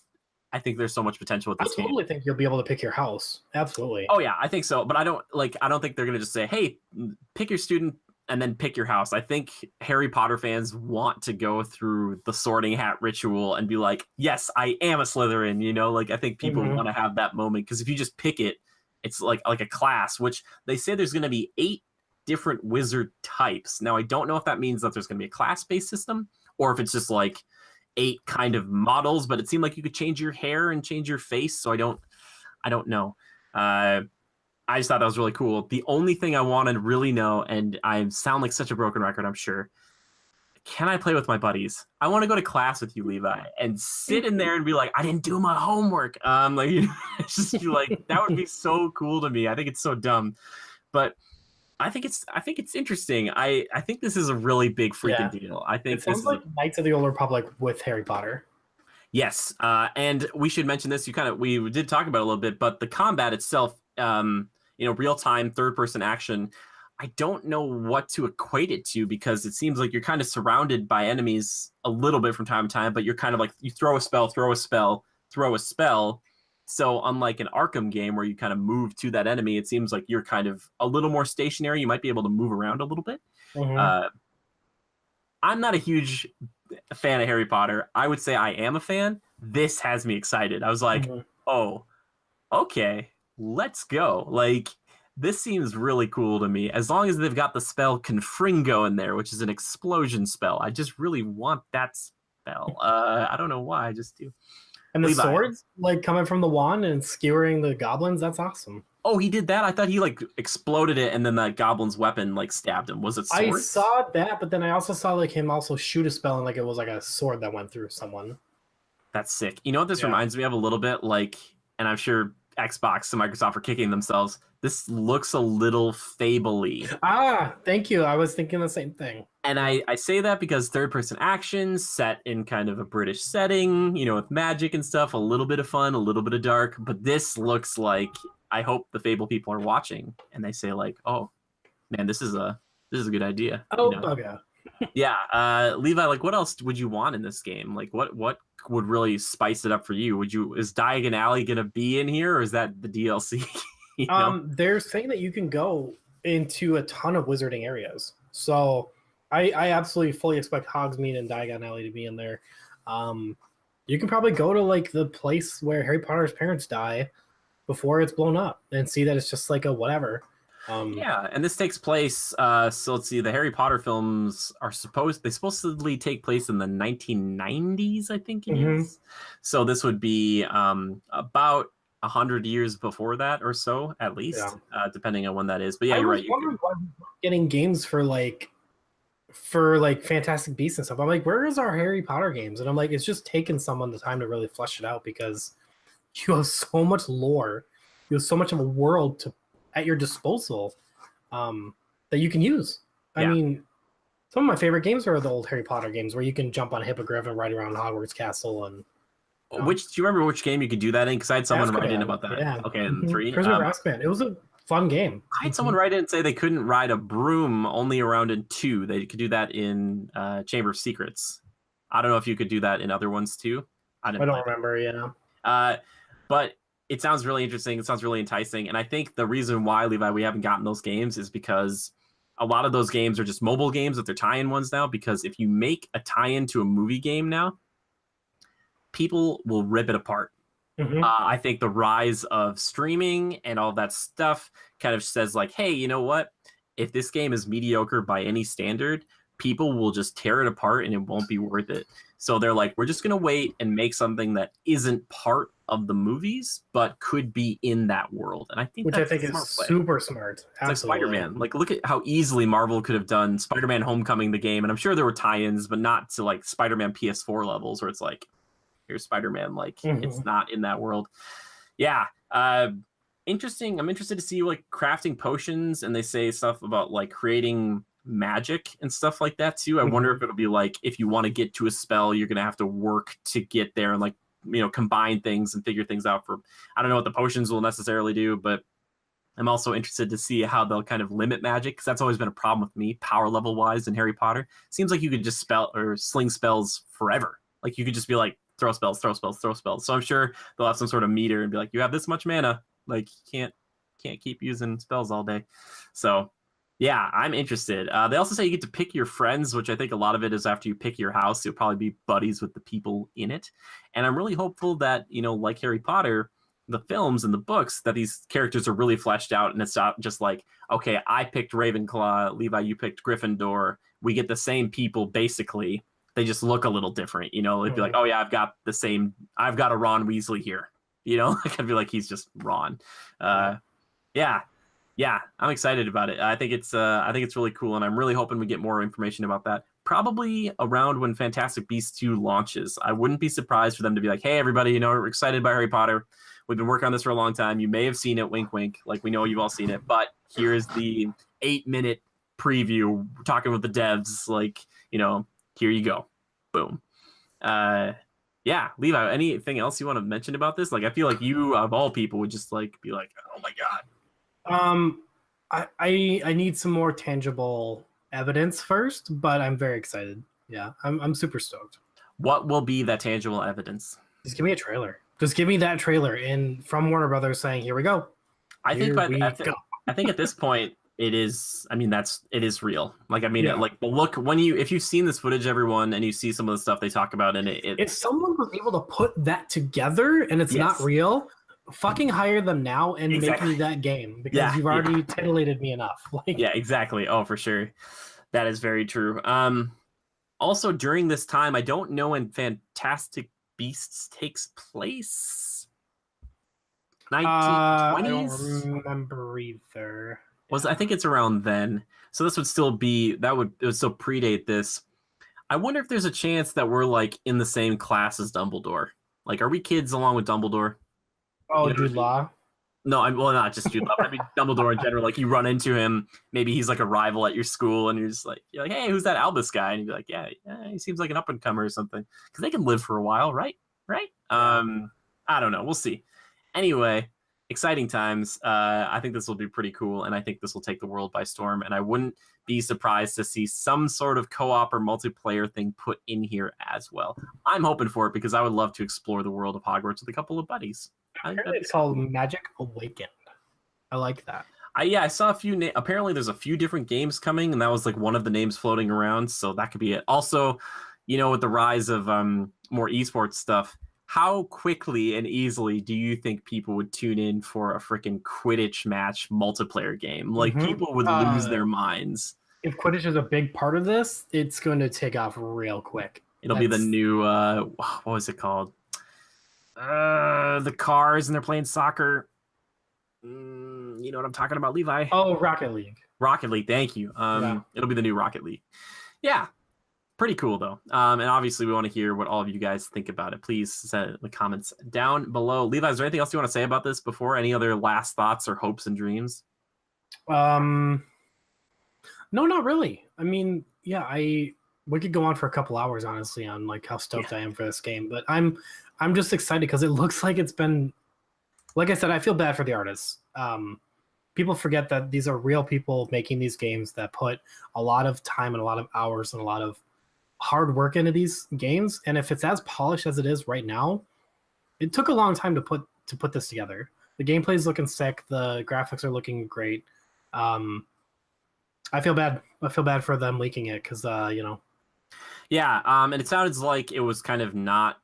A: I think there's so much potential with
B: I
A: this game.
B: totally think you'll be able to pick your house. Absolutely.
A: Oh yeah, I think so. But I don't think they're gonna just say, hey, pick your student and then pick your house. I think Harry Potter fans want to go through the sorting hat ritual and be like, yes, I am a Slytherin, you know? Like I think people want to have that moment, because if you just pick it, it's like a class, which they say there's gonna be 8 different wizard types. Now I don't know if that means that there's gonna be a class-based system or if it's just like 8 kind of models, but it seemed like you could change your hair and change your face, so I don't know. I just thought that was really cool. The only thing I want to really know, and I sound like such a broken record, I'm sure, can I play with my buddies? I want to go to class with you, Levi, and sit in there and be like, I didn't do my homework. Like, you know, it's just be like, that would be so cool to me. I think it's so dumb, but I think it's interesting. I think this is a really big freaking deal. I think
B: it sounds like Knights of the Old Republic with Harry Potter.
A: Yes, and we should mention this. We did talk about it a little bit, but the combat itself, you know, real-time third-person action, I don't know what to equate it to, because it seems like you're kind of surrounded by enemies a little bit from time to time, but you're kind of like, you throw a spell, throw a spell, throw a spell. So unlike an Arkham game where you kind of move to that enemy, it seems like you're kind of a little more stationary. You might be able to move around a little bit. I'm not a huge fan of Harry Potter. I would say I am a fan. This has me excited. I was like, oh, okay, let's go. Like, this seems really cool to me. As long as they've got the spell Confringo in there, which is an explosion spell. I just really want that spell. I don't know why, I just do.
B: And the swords, like, coming from the wand and skewering the goblins, that's awesome.
A: Oh, he did that? I thought he, like, exploded it and then that goblin's weapon, like, stabbed him. Was it swords?
B: I saw that, but then I also saw, like, him also shoot a spell and, like, it was, like, a sword that went through someone.
A: That's sick. You know what this reminds me of a little bit? Like, and I'm sure Xbox and Microsoft are kicking themselves. This looks a little Fable-y.
B: Ah, thank you. I was thinking the same thing.
A: And I say that because third-person action set in kind of a British setting, you know, with magic and stuff, a little bit of fun, a little bit of dark. But this looks like, I hope the Fable people are watching and they say like, oh, man, this is a good idea.
B: Oh,
A: you know?
B: okay.
A: Yeah. Levi, like, what else would you want in this game? Like, what would really spice it up for you? Is Diagon Alley going to be in here, or is that the DLC? You know?
B: They're saying that you can go into a ton of wizarding areas. So I absolutely fully expect Hogsmeade and Diagon Alley to be in there. You can probably go to like the place where Harry Potter's parents die before it's blown up and see that it's just like a whatever.
A: Yeah, and this takes place. So let's see, the Harry Potter films are supposedly take place in the 1990s, I think it is. So this would be about 100 years before that or so, at least, depending on when that is. But yeah, you're right.
B: Wondering why we're getting games for Fantastic Beasts and stuff. I'm like, where is our Harry Potter games? And I'm like, it's just taken someone the time to really flesh it out, because you have so much lore, you have so much of a world at your disposal that you can use. I mean, some of my favorite games are the old Harry Potter games where you can jump on a hippogriff and ride around Hogwarts Castle. And
A: do you remember which game you could do that in? Because I had someone write in about that.
B: Yeah.
A: Okay, and 3.
B: Prisoner of Azkaban. It was a fun game.
A: I had someone write in and say they couldn't ride a broom only around in 2. They could do that in Chamber of Secrets. I don't know if you could do that in other ones too. I don't
B: remember.
A: But it sounds really interesting. It sounds really enticing. And I think the reason why, Levi, we haven't gotten those games is because a lot of those games are just mobile games that they're tie-in ones now. Because if you make a tie-in to a movie game now, people will rip it apart. I think the rise of streaming and all that stuff kind of says like, hey, you know what? If this game is mediocre by any standard, people will just tear it apart and it won't be worth it. So they're like, we're just going to wait and make something that isn't part of the movies, but could be in that world. And I think
B: I think is super smart.
A: It's like Spider-Man. Like, look at how easily Marvel could have done Spider-Man Homecoming, the game. And I'm sure there were tie-ins, but not to like Spider-Man PS4 levels where it's like, here's Spider-Man. Like, it's not in that world. Yeah. Interesting. I'm interested to see like crafting potions, and they say stuff about like creating magic and stuff like that too. I wonder if it'll be like, if you want to get to a spell, you're gonna have to work to get there, and like combine things and figure things out for. I don't know what the potions will necessarily do, but I'm also interested to see how they'll kind of limit magic, because that's always been a problem with me, power level wise in Harry Potter. Seems like you could just spell or sling spells forever. Like you could just be like throw spells, throw spells, throw spells. So I'm sure they'll have some sort of meter and be like, you have this much mana, like you can't keep using spells all day. So yeah, I'm interested. They also say you get to pick your friends, which I think a lot of it is after you pick your house, you'll probably be buddies with the people in it. And I'm really hopeful that, like Harry Potter, the films and the books, that these characters are really fleshed out, and it's not just like, okay, I picked Ravenclaw, Levi, you picked Gryffindor. We get the same people basically. They just look a little different, It'd be like, oh yeah, I've got a Ron Weasley here, I'd be like, he's just Ron. Yeah, I'm excited about it. I think it's really cool, and I'm really hoping we get more information about that. Probably around when Fantastic Beasts 2 launches. I wouldn't be surprised for them to be like, hey, everybody, we're excited by Harry Potter. We've been working on this for a long time. You may have seen it, wink, wink. Like, we know you've all seen it, but here's the 8-minute preview. We're talking with the devs. Like, here you go. Boom. Yeah, Levi, anything else you want to mention about this? Like, I feel like you, of all people, would just like be like, oh my God.
B: I need some more tangible evidence first, but I'm very excited. Yeah, I'm super stoked.
A: What will be that tangible evidence?
B: Just give me a trailer. Just give me that trailer from Warner Brothers saying, "Here we go."
A: I think at this point it is. I mean, it is real. Like, I mean, like the look if you've seen this footage, everyone, and you see some of the stuff they talk about in it.
B: If someone was able to put that together and it's not real, fucking hire them now and make me that game, because you've already titillated me enough. Like,
A: yeah, exactly. Oh, for sure. That is very true. Also, during this time, I don't know when Fantastic Beasts takes place. 1920s?
B: I don't remember either.
A: I think it's around then. So this would still be, it would still predate this. I wonder if there's a chance that we're like in the same class as Dumbledore. Like, are we kids along with Dumbledore?
B: Oh, Jude Law?
A: No, not just Jude Law. I mean, Dumbledore in general. Like, you run into him, maybe he's like a rival at your school, and you're like, hey, who's that Albus guy? And you'd be like, yeah, he seems like an up and comer or something, because they can live for a while, right? I don't know. We'll see. Anyway, exciting times. I think this will be pretty cool, and I think this will take the world by storm. And I wouldn't be surprised to see some sort of co-op or multiplayer thing put in here as well. I'm hoping for it, because I would love to explore the world of Hogwarts with a couple of buddies.
B: Apparently it's called Magic Awakened. I like that.
A: I saw a few. Apparently, there's a few different games coming, and that was like one of the names floating around. So that could be it. Also, with the rise of more esports stuff, how quickly and easily do you think people would tune in for a freaking Quidditch match multiplayer game? Like, people would lose their minds.
B: If Quidditch is a big part of this, it's going to take off real quick.
A: It'll be the new what was it called? The cars, and they're playing soccer. You know what I'm talking about, Levi?
B: Oh, Rocket League.
A: Rocket League, thank you. It'll be the new Rocket League. Yeah, pretty cool though. And obviously we want to hear what all of you guys think about it. Please send it in the comments down below. Levi, is there anything else you want to say about this before? Any other last thoughts or hopes and dreams?
B: No, not really. I mean, we could go on for a couple hours, honestly, on like how stoked I am for this game. But I'm just excited because it looks like it's been, like I said, I feel bad for the artists. People forget that these are real people making these games that put a lot of time and a lot of hours and a lot of hard work into these games. And if it's as polished as it is right now, it took a long time to put this together. The gameplay is looking sick. The graphics are looking great. I feel bad. I feel bad for them leaking it because,
A: Yeah, and it sounds like it was kind of not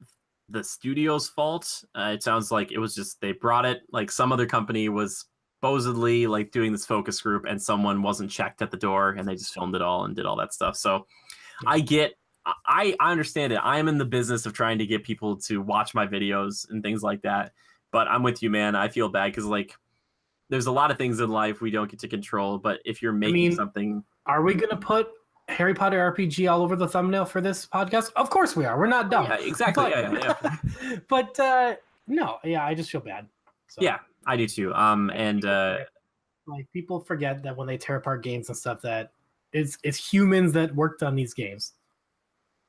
A: the studio's fault. It sounds like it was just they brought it, like some other company was supposedly like doing this focus group, and someone wasn't checked at the door, and they just filmed it all and did all that stuff. So I understand it. I am in the business of trying to get people to watch my videos and things like that. But I'm with you, man. I feel bad because like there's a lot of things in life we don't get to control. But if you're making something,
B: are we gonna put Harry Potter RPG all over the thumbnail for this podcast? Of course we are. We're not dumb.
A: Yeah, exactly.
B: But, no, I just feel bad. So.
A: Yeah, I do too.
B: Like people forget that when they tear apart games and stuff, that it's humans that worked on these games.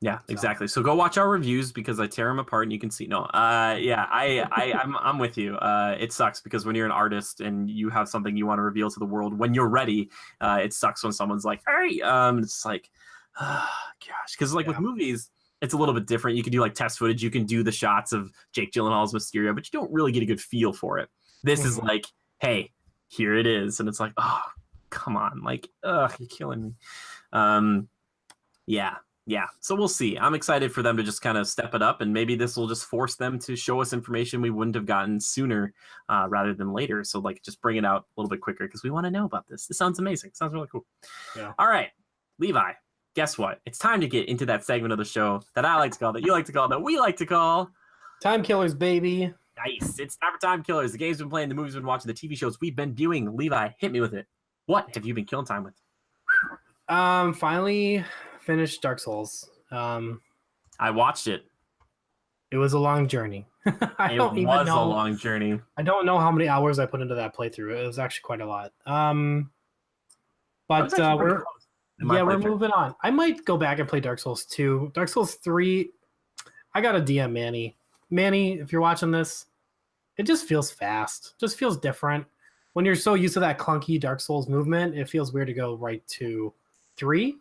A: Yeah, exactly. So go watch our reviews because I tear them apart and you can see. No, yeah, I'm with you. It sucks because when you're an artist and you have something you want to reveal to the world when you're ready, it sucks when someone's like, "Hey," it's like, gosh, because like with movies, it's a little bit different. You can do like test footage, you can do the shots of Jake Gyllenhaal's Mysterio, but you don't really get a good feel for it. This is like, hey, here it is, and it's like, oh, come on, like, ugh, you're killing me. Yeah. Yeah, so we'll see. I'm excited for them to just kind of step it up, and maybe this will just force them to show us information we wouldn't have gotten sooner rather than later. So, like, just bring it out a little bit quicker because we want to know about this. This sounds amazing. Sounds really cool.
B: Yeah.
A: All right, Levi, guess what? It's time to get into that segment of the show that I like to call, that you like to call, that we like to call
B: Timekillers, baby.
A: Nice. It's time for Timekillers. The games we've been playing, the movies we've been watching, the TV shows we've been viewing. Levi, hit me with it. What have you been killing time with?
B: Finally finished Dark Souls.
A: I watched it.
B: It was a long journey. I don't even know.
A: It was a long journey.
B: I don't know how many hours I put into that playthrough. It was actually quite a lot. But we're moving on. I might go back and play Dark Souls 2. Dark Souls 3, I got a DM Manny. Manny, if you're watching this, it just feels fast. Just feels different. When you're so used to that clunky Dark Souls movement, it feels weird to go right to 3.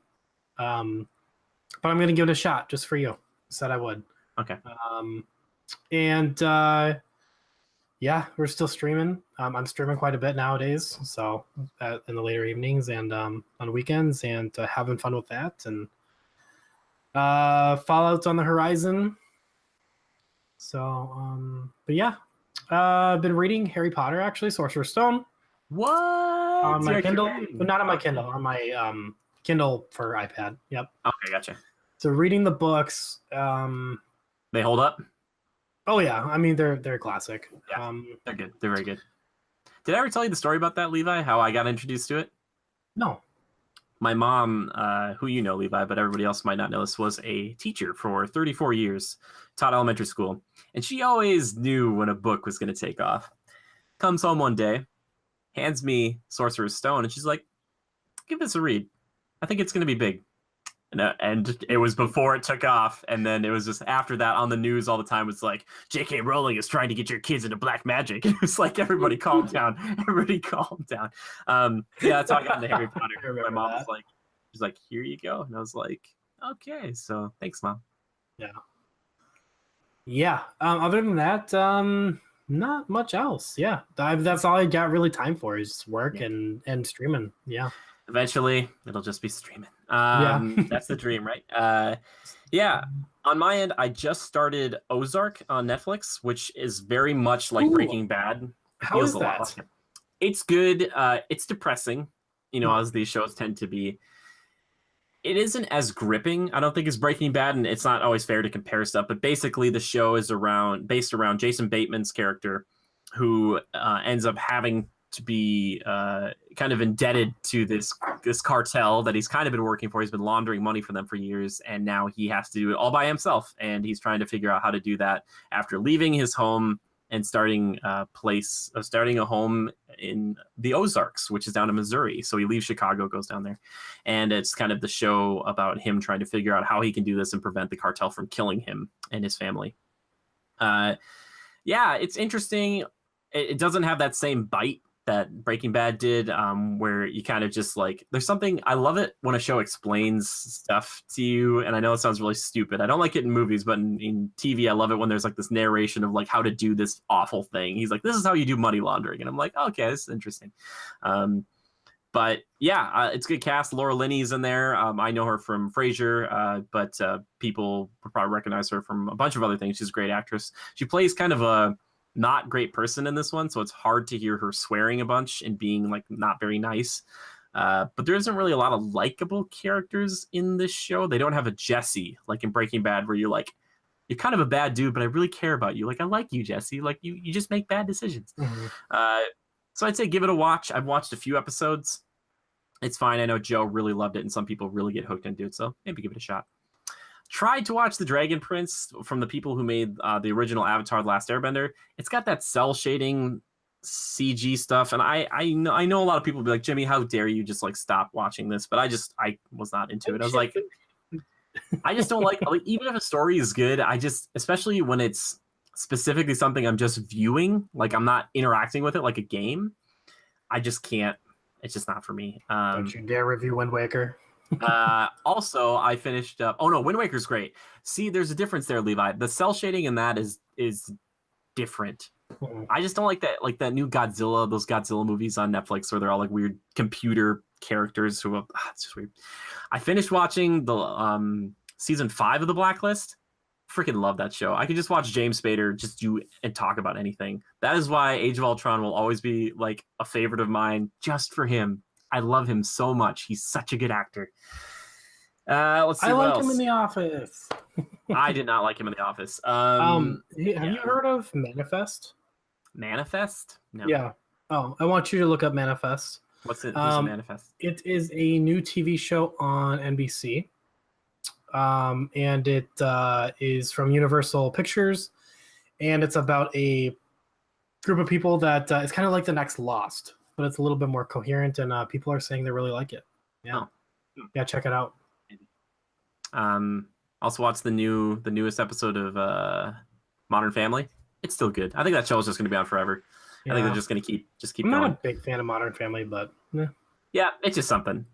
B: But I'm going to give it a shot just for you. Said I would.
A: Okay.
B: Yeah, we're still streaming. I'm streaming quite a bit nowadays, so in the later evenings and on weekends, and having fun with that. And Fallout's on the horizon. So, but yeah, I've been reading Harry Potter, actually, Sorcerer's Stone.
A: What?
B: On my Kindle, but not on my Kindle, on my Kindle for iPad. Yep.
A: Okay, gotcha.
B: So reading the books.
A: They hold up?
B: Oh yeah, I mean they're classic.
A: Yeah, they're good. They're very good. Did I ever tell you the story about that, Levi? How I got introduced to it?
B: No.
A: My mom, who you know, Levi, but everybody else might not know this, was a teacher for 34 years, taught elementary school, and she always knew when a book was going to take off. Comes home one day, hands me Sorcerer's Stone, and she's like, "Give this a read. I think it's going to be big." And it was before it took off, and then it was just after that on the news all the time. Was like, J.K. Rowling is trying to get your kids into black magic. It was like, everybody calm down. Everybody calm down. Yeah, that's how I got into Harry Potter. My mom was like, she's like, "Here you go," and I was like, "Okay." So thanks, Mom.
B: Yeah. Other than that, not much else. Yeah, that's all I got really time for is work and streaming. Yeah.
A: Eventually, it'll just be streaming. That's the dream, right? Yeah. On my end, I just started Ozark on Netflix, which is very much like Breaking Bad.
B: How is that?
A: Like it. It's good. It's depressing, as these shows tend to be. It isn't as gripping, I don't think, as Breaking Bad, and it's not always fair to compare stuff. But basically, the show is based around Jason Bateman's character, who ends up having to be kind of indebted to this cartel that he's kind of been working for. He's been laundering money for them for years, and now he has to do it all by himself. And he's trying to figure out how to do that after leaving his home and starting a home in the Ozarks, which is down in Missouri. So he leaves Chicago, goes down there, and it's kind of the show about him trying to figure out how he can do this and prevent the cartel from killing him and his family. Yeah, it's interesting. It doesn't have that same bite that Breaking Bad did, where you kind of just like, there's something, I love it when a show explains stuff to you, and I know it sounds really stupid. I don't like it in movies, but in TV, I love it when there's like this narration of like how to do this awful thing. He's like, this is how you do money laundering, and I'm like, okay, this is interesting. But yeah, it's a good cast. Laura Linney's in there. I know her from Frasier, but people will probably recognize her from a bunch of other things. She's a great actress. She plays kind of a not great person in this one, so it's hard to hear her swearing a bunch and being like not very nice. But there isn't really a lot of likable characters in this show. They don't have a Jesse like in Breaking Bad, where you're like, you're kind of a bad dude, but I really care about you. Like, I like you, Jesse. Like, you just make bad decisions. So I'd say give it a watch. I've watched a few episodes. It's fine. I know Joe really loved it, and some people really get hooked into it, so maybe give it a shot. Tried to watch The Dragon Prince from the people who made the original Avatar: The Last Airbender. It's got that cell shading CG stuff, and I know a lot of people will be like, Jimmy, how dare you just like stop watching this? But I was not into it. I was like, I just don't like even if a story is good, I just, especially when it's specifically something I'm just viewing, like I'm not interacting with it like a game, I just can't. It's just not for me.
B: Don't you dare review Wind Waker.
A: Also, I finished up. Oh no, Wind Waker's great. See, there's a difference there, Levi. The cell shading in that is different. I just don't like that new Godzilla, those Godzilla movies on Netflix where they're all like weird computer characters who it's just weird. I finished watching the season 5 of The Blacklist. Freaking love that show. I could just watch James Spader just do and talk about anything. That is why Age of Ultron will always be like a favorite of mine just for him. I love him so much. He's such a good actor. Let's see.
B: I
A: what
B: like
A: else.
B: him in The Office.
A: I did not like him in The Office.
B: Have you heard of Manifest?
A: Manifest? No.
B: Yeah. Oh, I want you to look up Manifest.
A: What's it? What's Manifest?
B: It is a new TV show on NBC. And it is from Universal Pictures, and it's about a group of people that it's kind of like the next Lost, but it's a little bit more coherent, and people are saying they really like it. Yeah, yeah, check it out.
A: Also watched the newest episode of Modern Family. It's still good. I think that show is just going to be on forever. Yeah. I think they're just going to keep
B: I'm
A: going.
B: not a big fan of Modern Family, but
A: yeah, it's just something.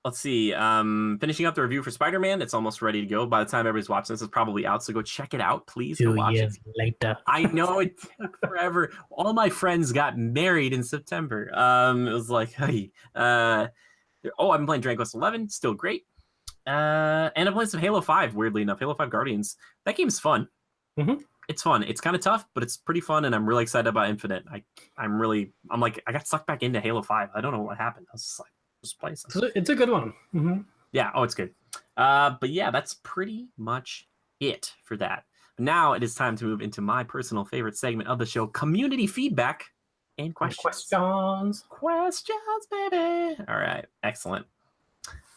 A: Let's see. Finishing up the review for Spider-Man. It's almost ready to go. By the time everybody's watching this, it's probably out. So go check it out, please.
B: 2 years later.
A: I know it took forever. All my friends got married in September. It was like, hey, I've been playing Dragon Quest 11. Still great. And I'm playing some Halo 5. Weirdly enough, Halo 5 Guardians. That game's fun.
B: Mm-hmm.
A: It's fun. It's kind of tough, but it's pretty fun, and I'm really excited about Infinite. I'm like, I got sucked back into Halo 5. I don't know what happened. I was just like, just play something.
B: It's a good one. Mm-hmm.
A: Yeah. Oh, it's good. But yeah, that's pretty much it for that. Now it is time to move into my personal favorite segment of the show: community feedback and questions. Questions, baby. All right. Excellent.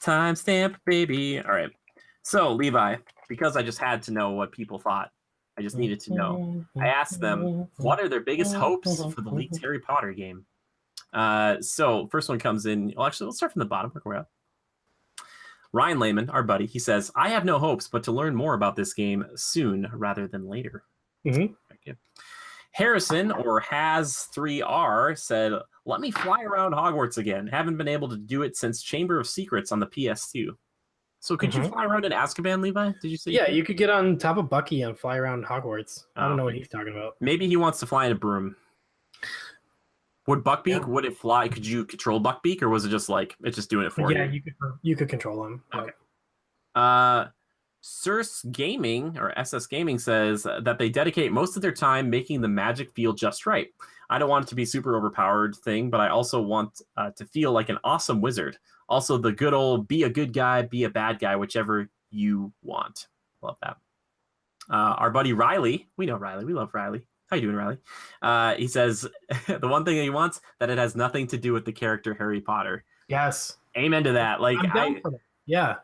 A: Timestamp, baby. All right. So Levi, because I just had to know what people thought, I just needed to know. I asked them, what are their biggest hopes for the leaked Harry Potter game? So first one comes in. Well, actually, let's start from the bottom. Work our way up. Ryan Lehman, our buddy, he says, I have no hopes but to learn more about this game soon rather than later.
B: Mm-hmm.
A: Thank you. Harrison, or Has3R, said, let me fly around Hogwarts again. Haven't been able to do it since Chamber of Secrets on the PS2. So could you fly around in Azkaban, Levi? Did you say?
B: Yeah, you could get on top of Bucky and fly around Hogwarts. I don't know what he's talking about.
A: Maybe he wants to fly in a broom. Would Buckbeak, would it fly? Could you control Buckbeak, or was it just like, it's just doing it for you?
B: Yeah, you could control him.
A: Okay. Circe Gaming, or SS Gaming, says that they dedicate most of their time making the magic feel just right. I don't want it to be super overpowered thing, but I also want to feel like an awesome wizard. Also, the good old be a good guy, be a bad guy, whichever you want. Love that. Our buddy Riley, we know Riley, we love Riley. How you doing, Riley? He says the one thing that he wants, that it has nothing to do with the character Harry Potter.
B: Yes.
A: Amen to that. Like,
B: I'm down for that. Yeah.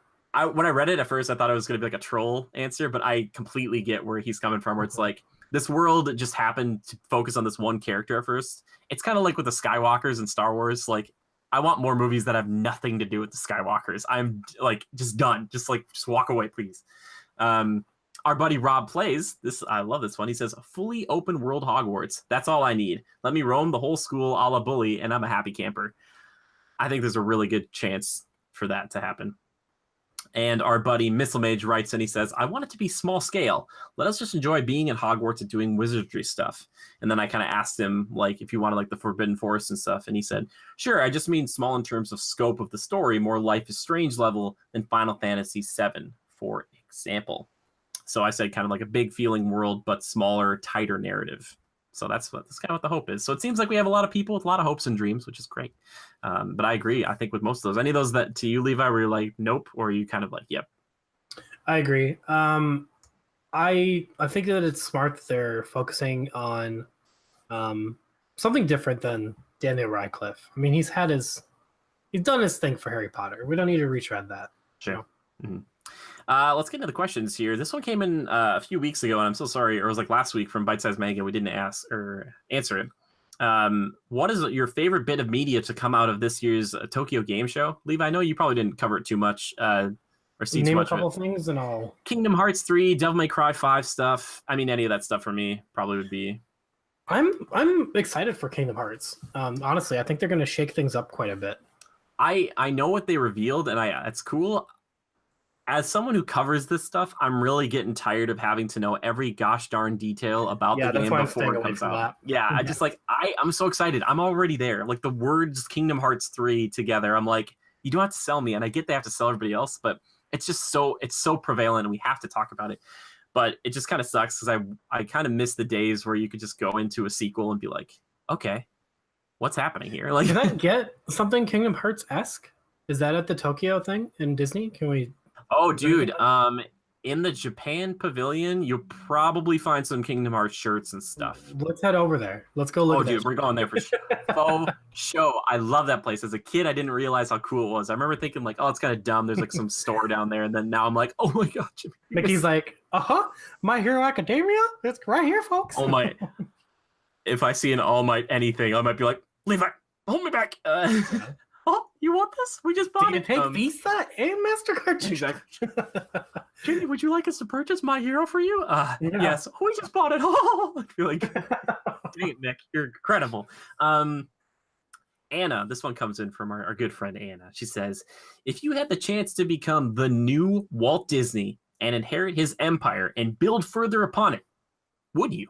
A: When I read it at first, I thought it was going to be like a troll answer, but I completely get where he's coming from, where it's like, this world just happened to focus on this one character at first. It's kind of like with the Skywalkers in Star Wars. Like, I want more movies that have nothing to do with the Skywalkers. I'm like, just done. Just walk away, please. Our buddy Rob plays this. I love this one. He says, fully open world Hogwarts. That's all I need. Let me roam the whole school a la Bully, and I'm a happy camper. I think there's a really good chance for that to happen. And our buddy Misselmage writes and he says, I want it to be small scale. Let us just enjoy being in Hogwarts and doing wizardry stuff. And then I kind of asked him, like, if you wanted like the Forbidden Forest and stuff. And he said, sure, I just mean small in terms of scope of the story, more Life is Strange level than Final Fantasy VII, for example. So I said kind of like a big feeling world, but smaller, tighter narrative. So that's kind of what the hope is. So it seems like we have a lot of people with a lot of hopes and dreams, which is great. But I agree. I think with most of those, any of those that to you, Levi, where you're like, nope, or are you kind of like, yep?
B: I agree. I think that it's smart that they're focusing on something different than Daniel Radcliffe. I mean, he's done his thing for Harry Potter. We don't need to retread that.
A: Sure. Mm-hmm. Let's get into the questions here. This one came in a few weeks ago, and I'm so sorry, or it was like last week from Bite Size Manga. We didn't ask or answer it. What is your favorite bit of media to come out of this year's Tokyo Game Show? Levi, I know you probably didn't cover it too much, or or seen too
B: Name a
A: much of
B: couple
A: it.
B: things and I'll.
A: Kingdom Hearts 3, Devil May Cry 5 stuff. I mean, any of that stuff for me probably would be.
B: I'm excited for Kingdom Hearts. Honestly, I think they're going to shake things up quite a bit.
A: I know what they revealed, and it's cool. As someone who covers this stuff, I'm really getting tired of having to know every gosh darn detail about the game before it comes out. Yeah, I just I'm so excited. I'm already there. Like the words Kingdom Hearts 3 together, I'm like, you don't have to sell me, and I get they have to sell everybody else, but it's just so prevalent, and we have to talk about it. But it just kind of sucks because I kind of miss the days where you could just go into a sequel and be like, okay, what's happening here? Like,
B: can I get something Kingdom Hearts-esque? Is that at the Tokyo thing in Disney? Can we?
A: Oh, dude. In the Japan pavilion, you'll probably find some Kingdom Hearts shirts and stuff.
B: Let's head over there. Let's go look.
A: Oh, dude, we're going there for sure. Faux show. I love that place. As a kid, I didn't realize how cool it was. I remember thinking like, oh, it's kind of dumb. There's like some store down there, and then now I'm like, oh my god, Jimmy.
B: Mickey's like, My Hero Academia. It's right here, folks.
A: All Might. If I see an All Might anything, I might be like, Levi, hold me back. Oh, you want this? We just bought it.
B: Take Visa and MasterCard.
A: Exactly. Jimmy, would you like us to purchase My Hero for you? Yes. Oh, we just bought it. Oh, I feel like, dang it, Nick, you're incredible. Anna, this one comes in from our good friend Anna. She says, if you had the chance to become the new Walt Disney and inherit his empire and build further upon it, would you?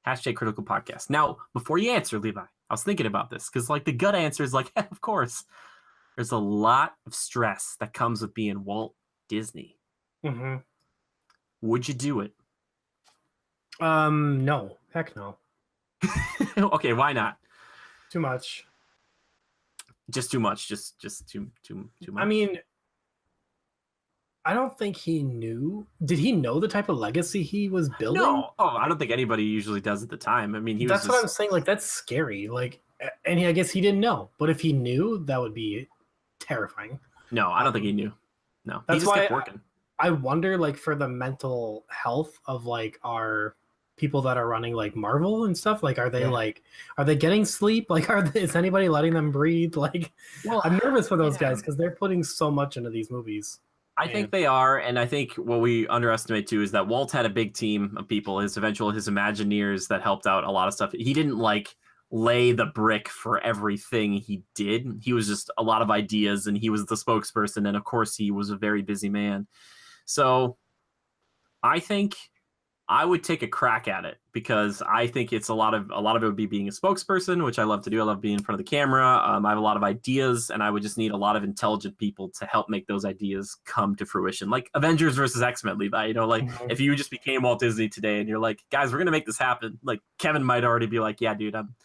A: #Critical Podcast. Now, before you answer, Levi, I was thinking about this because like the gut answer is like, of course. There's a lot of stress that comes with being Walt Disney.
B: Mm-hmm.
A: Would you do it?
B: No. Heck no.
A: Okay, why not?
B: Too much.
A: Just too much. Just too much.
B: I mean, I don't think he knew. Did he know the type of legacy he was building?
A: No. Oh, I don't think anybody usually does at the time. I mean,
B: that's what I'm saying. Like, that's scary. Like, and I guess he didn't know. But if he knew, that would be terrifying.
A: No, I don't think he knew. No,
B: that's
A: he just kept working.
B: I wonder, like, for the mental health of like our people that are running like Marvel and stuff. Like, are they getting sleep? Like, is anybody letting them breathe? Like, well, I'm nervous for those guys because they're putting so much into these movies.
A: I think they are, and I think what we underestimate too is that Walt had a big team of people, his Imagineers that helped out a lot of stuff. He didn't like lay the brick for everything he did. He was just a lot of ideas, and he was the spokesperson, and of course he was a very busy man. So I think I would take a crack at it because I think it's a lot of it would be being a spokesperson, which I love to do. I love being in front of the camera. I have a lot of ideas, and I would just need a lot of intelligent people to help make those ideas come to fruition. Like Avengers versus X-Men, Levi. You know, like if you just became Walt Disney today and you're like, guys, we're gonna make this happen. Like Kevin might already be like, yeah, dude, I'm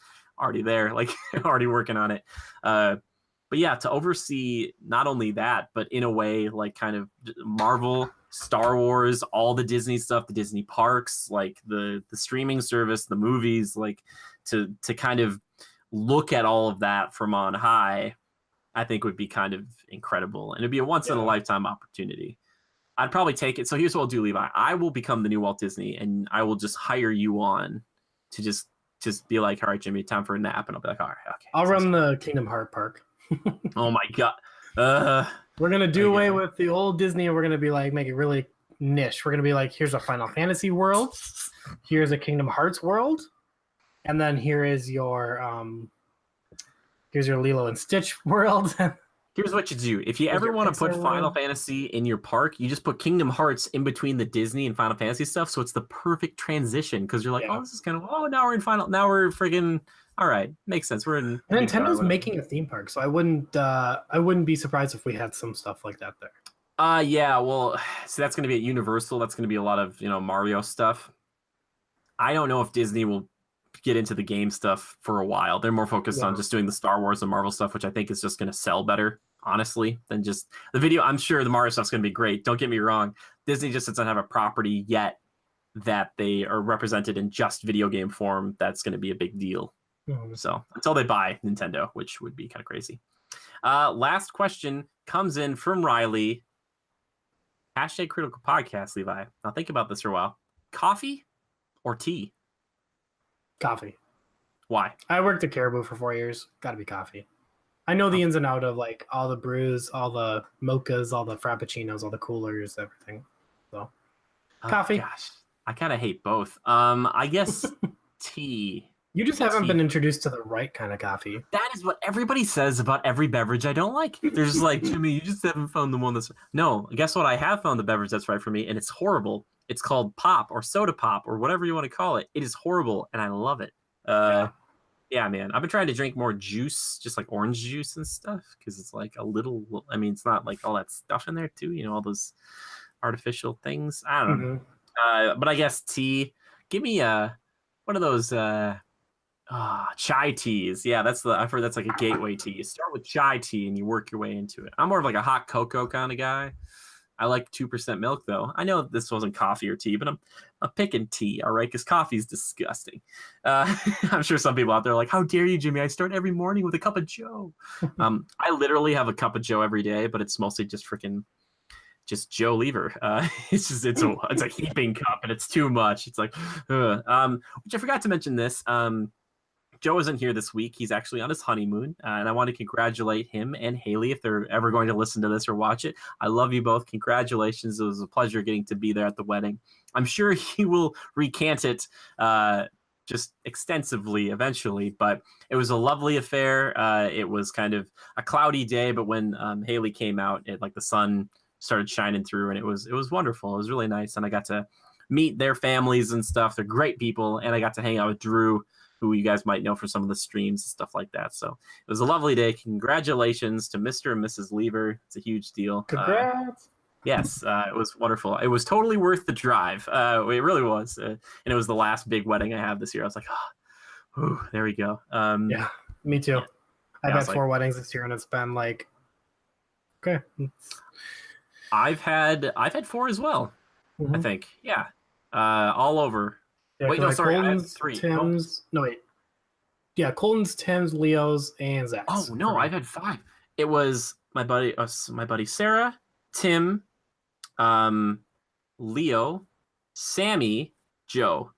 A: already there. Like already working on it. But yeah, to oversee not only that, but in a way like kind of Marvel, Star Wars, all the Disney stuff, the Disney parks, like the streaming service, the movies, like to kind of look at all of that from on high, I think would be kind of incredible. And it'd be a once in a lifetime opportunity. I'd probably take it. So here's what I'll do, Levi. I will become the new Walt Disney, and I will just hire you on to just be like, all right, Jimmy, time for a nap. And I'll be like, all right, okay.
B: I'll run the Kingdom Heart Park.
A: Oh my God.
B: We're going to do away with the old Disney, and we're going to be like, make it really niche. We're going to be like, here's a Final Fantasy world. Here's a Kingdom Hearts world. And then here is your Lilo and Stitch world.
A: Here's what you do. If you ever want to put Final Fantasy in your park, you just put Kingdom Hearts in between the Disney and Final Fantasy stuff. So it's the perfect transition because you're like, oh, this is kind of, now we're in Final, now we're friggin', all right, makes sense. We're in
B: Nintendo's making a theme park, so I wouldn't be surprised if we had some stuff like that there.
A: Yeah, well, so that's going to be at Universal. That's going to be a lot of Mario stuff. I don't know if Disney will get into the game stuff for a while. They're more focused on just doing the Star Wars and Marvel stuff, which I think is just going to sell better, honestly, than just the video. I'm sure the Mario stuff's going to be great. Don't get me wrong. Disney just doesn't have a property yet that they are represented in just video game form. That's going to be a big deal. So until they buy Nintendo, which would be kind of crazy. Last question comes in from Riley. #Critical Podcast, Levi. Now think about this for a while. Coffee or tea?
B: Coffee.
A: Why?
B: I worked at Caribou for 4 years. Got to be coffee. I know the ins and out of like all the brews, all the mochas, all the frappuccinos, all the coolers, everything. So coffee.
A: Gosh, I kind of hate both. I guess tea.
B: You just
A: Maybe
B: haven't
A: tea.
B: been introduced to the right kind of coffee.
A: That is what everybody says about every beverage I don't like. They're just like, Jimmy, you just haven't found the one that's... No, guess what? I have found the beverage that's right for me, and it's horrible. It's called pop or soda pop or whatever you want to call it. It is horrible, and I love it. Yeah, man. I've been trying to drink more juice, just like orange juice and stuff, because it's like a little... I mean, it's not like all that stuff in there, too. You know, all those artificial things. I don't know. But I guess tea. Give me one of those... chai teas. Yeah, I've heard that's like a gateway tea. You start with chai tea and you work your way into it. I'm more of like a hot cocoa kind of guy. I like 2% milk though. I know this wasn't coffee or tea, but I'm picking tea, all right? Because coffee's disgusting. I'm sure some people out there are like, how dare you, Jimmy? I start every morning with a cup of Joe. I literally have a cup of Joe every day, but it's mostly just Joe Lever. It's a heaping cup and it's too much. It's like, which I forgot to mention this. Joe isn't here this week. He's actually on his honeymoon, and I want to congratulate him and Haley if they're ever going to listen to this or watch it. I love you both. Congratulations. It was a pleasure getting to be there at the wedding. I'm sure he will recant it just extensively eventually, but it was a lovely affair. It was kind of a cloudy day, but when Haley came out, the sun started shining through, and it was wonderful. It was really nice, and I got to meet their families and stuff. They're great people, and I got to hang out with Drew, who you guys might know from some of the streams and stuff like that. So it was a lovely day. Congratulations to Mr. and Mrs. Lever. It's a huge deal.
B: Congrats.
A: Yes, it was wonderful. It was totally worth the drive. It really was. And it was the last big wedding I have this year. I was like, oh, there we go.
B: Yeah, me too.
A: Yeah.
B: I've had 4 weddings this year, and it's been like, okay.
A: I've had 4 as well. I think. Yeah. All over.
B: Yeah,
A: wait, no,
B: like
A: sorry,
B: Colton's,
A: I have 3.
B: Tim's, no, wait. Yeah, Colton's, Tim's, Leo's, and Zach's.
A: Oh no, I've had 5. It was my buddy Sarah, Tim, Leo, Sammy, Joe.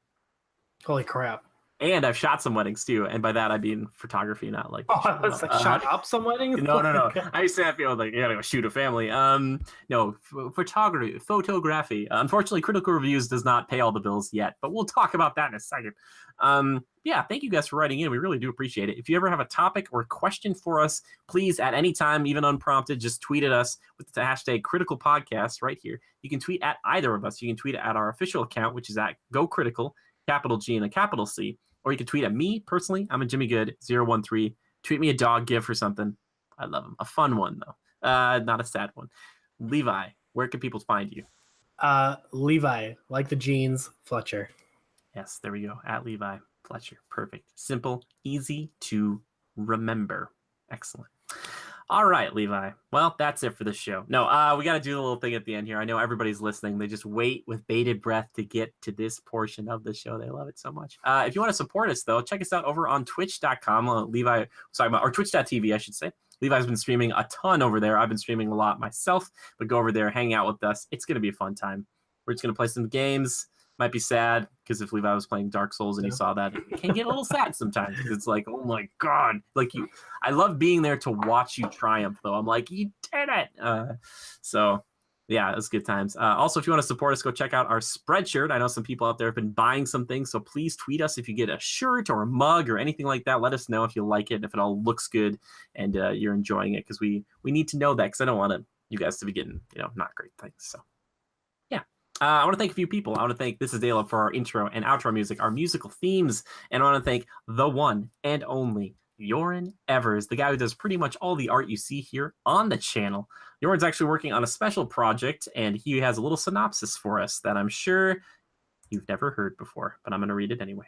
B: Holy crap!
A: And I've shot some weddings too, and by that I mean photography, not like.
B: Oh, I was like shot up some weddings.
A: No. I used to feel like you gotta go shoot a family. No, photography. Unfortunately, Critical Reviews does not pay all the bills yet, but we'll talk about that in a second. Yeah, thank you guys for writing in. We really do appreciate it. If you ever have a topic or question for us, please, at any time, even unprompted, just tweet at us with the hashtag Critical Podcast right here. You can tweet at either of us. You can tweet at our official account, which is at Go Critical, capital G and a capital C. Or you can tweet at me personally. I'm a Jimmy Good 013. Tweet me a dog gif or something. I love them. A fun one though, not a sad one. Levi, where can people find you?
B: Levi, like the jeans, Fletcher.
A: Yes, there we go. At Levi Fletcher. Perfect. Simple, easy to remember. Excellent. All right, Levi. Well, that's it for the show. No, we got to do the little thing at the end here. I know everybody's listening. They just wait with bated breath to get to this portion of the show. They love it so much. If you want to support us, though, check us out over on twitch.com. Levi, or twitch.tv, I should say. Levi's been streaming a ton over there. I've been streaming a lot myself, but go over there, hang out with us. It's going to be a fun time. We're just going to play some games. Might be sad because if Levi was playing Dark Souls and you saw that, it can get a little sad sometimes because it's like, oh my god, I love being there to watch you triumph though. I'm like, you did it. So yeah, it was good times. Also, if you want to support us, go check out our Spreadshirt. I know some people out there have been buying some things, so please tweet us if you get a shirt or a mug or anything like that. Let us know if you like it and if it all looks good and you're enjoying it because we need to know that because I don't want you guys to be getting not great things. So. I want to thank a few people. I want to thank This Is Dayla for our intro and outro music, our musical themes. And I want to thank the one and only Yoren Evers, the guy who does pretty much all the art you see here on the channel. Yoren's actually working on a special project, and he has a little synopsis for us that I'm sure you've never heard before, but I'm going to read it anyway.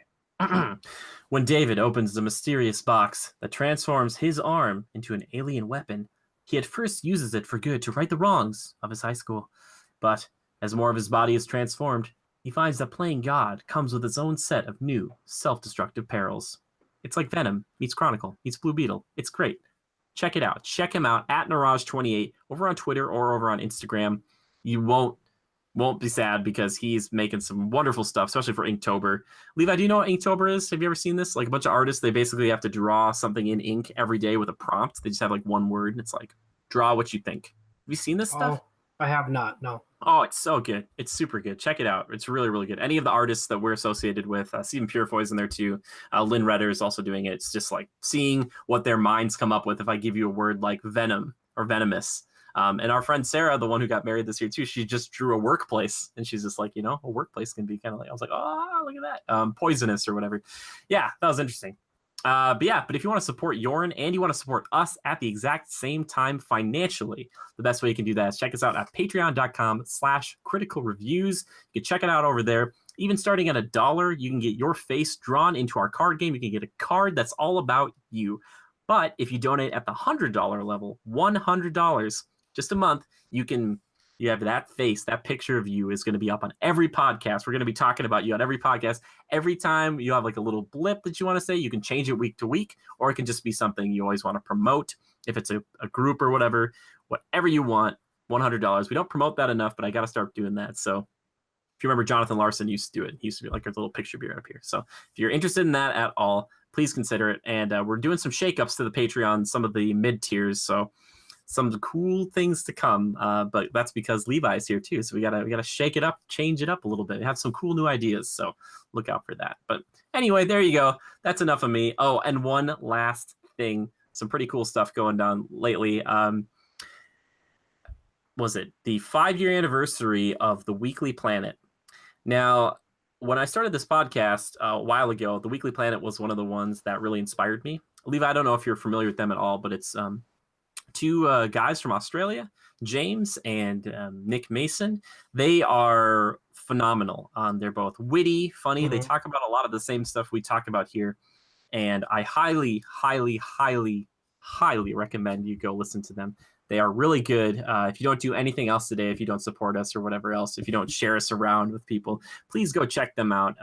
A: When David opens the mysterious box that transforms his arm into an alien weapon, he at first uses it for good to right the wrongs of his high school. But as more of his body is transformed, he finds that playing God comes with its own set of new, self-destructive perils. It's like Venom meets Chronicle meets Blue Beetle. It's great. Check it out. Check him out at Naraj28 over on Twitter or over on Instagram. You won't won't be sad because he's making some wonderful stuff, especially for Inktober. Levi, do you know what Inktober is? Have you ever seen this? Like a bunch of artists, they basically have to draw something in ink every day with a prompt. They just have like one word, and it's like, draw what you think. Have you seen this stuff?
B: I have not, no.
A: Oh, it's so good. It's super good. Check it out. It's really, really good. Any of the artists that we're associated with, Stephen Purefoy's in there too. Lynn Redder is also doing it. It's just like seeing what their minds come up with. If I give you a word like venom or venomous. And our friend Sarah, the one who got married this year too, she just drew a workplace, and she's just like, you know, a workplace can be kind of like, I was like, oh, look at that, poisonous or whatever. Yeah, that was interesting. But if you want to support Yorin and you want to support us at the exact same time financially, the best way you can do that is check us out at patreon.com/criticalreviews. You can check it out over there. Even starting at $1, you can get your face drawn into our card game. You can get a card that's all about you. But if you donate at the $100 level, $100, just a month, you have that face, that picture of you is going to be up on every podcast. We're going to be talking about you on every podcast. Every time you have like a little blip that you want to say, you can change it week to week, or it can just be something you always want to promote. If it's a group or whatever you want, $100. We don't promote that enough, but I got to start doing that. So if you remember, Jonathan Larson used to do it. He used to be like a little picture beer up here. So if you're interested in that at all, please consider it. And we're doing some shakeups to the Patreon, some of the mid tiers. So some cool things to come, but that's because Levi's here too. So we gotta shake it up, change it up a little bit, have some cool new ideas. So look out for that. But anyway, there you go. That's enough of me. Oh, and one last thing, some pretty cool stuff going down lately. Was it the 5-year anniversary of the Weekly Planet? Now, when I started this podcast a while ago, the Weekly Planet was one of the ones that really inspired me. Levi, I don't know if you're familiar with them at all, but it's two guys from Australia, James and Nick Mason. They are phenomenal. They're both witty, funny. Mm-hmm. They talk about a lot of the same stuff we talk about here. And I highly, highly, highly, highly recommend you go listen to them. They are really good. If you don't do anything else today, if you don't support us or whatever else, if you don't share us around with people, please go check them out.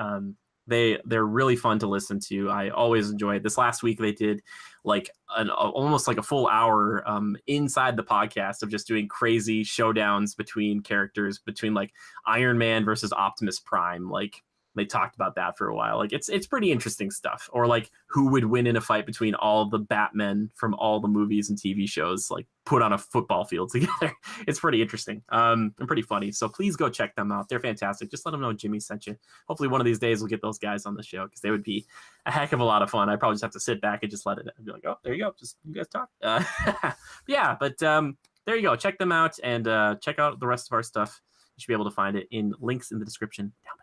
A: They're really fun to listen to. I always enjoy it. This last week they did like almost like a full hour inside the podcast of just doing crazy showdowns between characters, between like Iron Man versus Optimus Prime. Like they talked about that for a while. Like it's pretty interesting stuff. Or like who would win in a fight between all the Batmen from all the movies and TV shows, like put on a football field together. It's pretty interesting and pretty funny. So please go check them out. They're fantastic. Just let them know Jimmy sent you. Hopefully one of these days we'll get those guys on the show because they would be a heck of a lot of fun. I probably just have to sit back and just let it and be like, oh, there you go. Just you guys talk. But there you go. Check them out and check out the rest of our stuff. You should be able to find it in links in the description down below.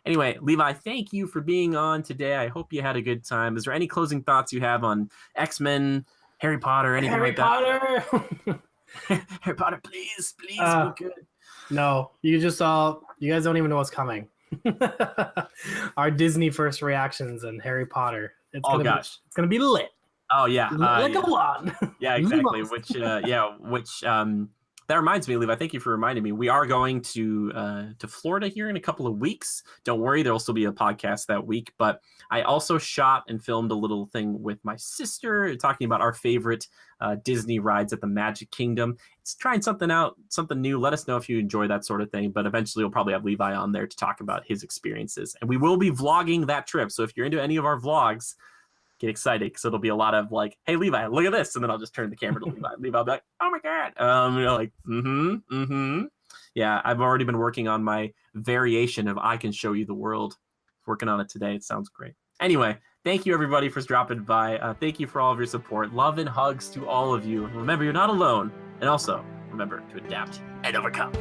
A: Anyway, Levi, thank you for being on today. I hope you had a good time. Is there any closing thoughts you have on X-Men, Harry Potter, anything like that? Harry Potter, please, be good.
B: No, you guys don't even know what's coming. Our Disney first reactions and Harry Potter. It's gonna be lit.
A: Oh yeah,
B: like a lot.
A: Yeah, exactly. That reminds me, Levi, thank you for reminding me. We are going to Florida here in a couple of weeks. Don't worry, there will still be a podcast that week. But I also shot and filmed a little thing with my sister talking about our favorite Disney rides at the Magic Kingdom. It's trying something out, something new. Let us know if you enjoy that sort of thing. But eventually we'll probably have Levi on there to talk about his experiences. And we will be vlogging that trip. So if you're into any of our vlogs, get excited because it'll be a lot of like, hey Levi, look at this, and then I'll just turn the camera to Levi. Levi will be like, oh my god, yeah. I've already been working on my variation of I Can Show You the World. Working on it today. It sounds great. Anyway, thank you everybody for dropping by. Thank you for all of your support. Love and hugs to all of you. Remember, you're not alone, and also remember to adapt and overcome.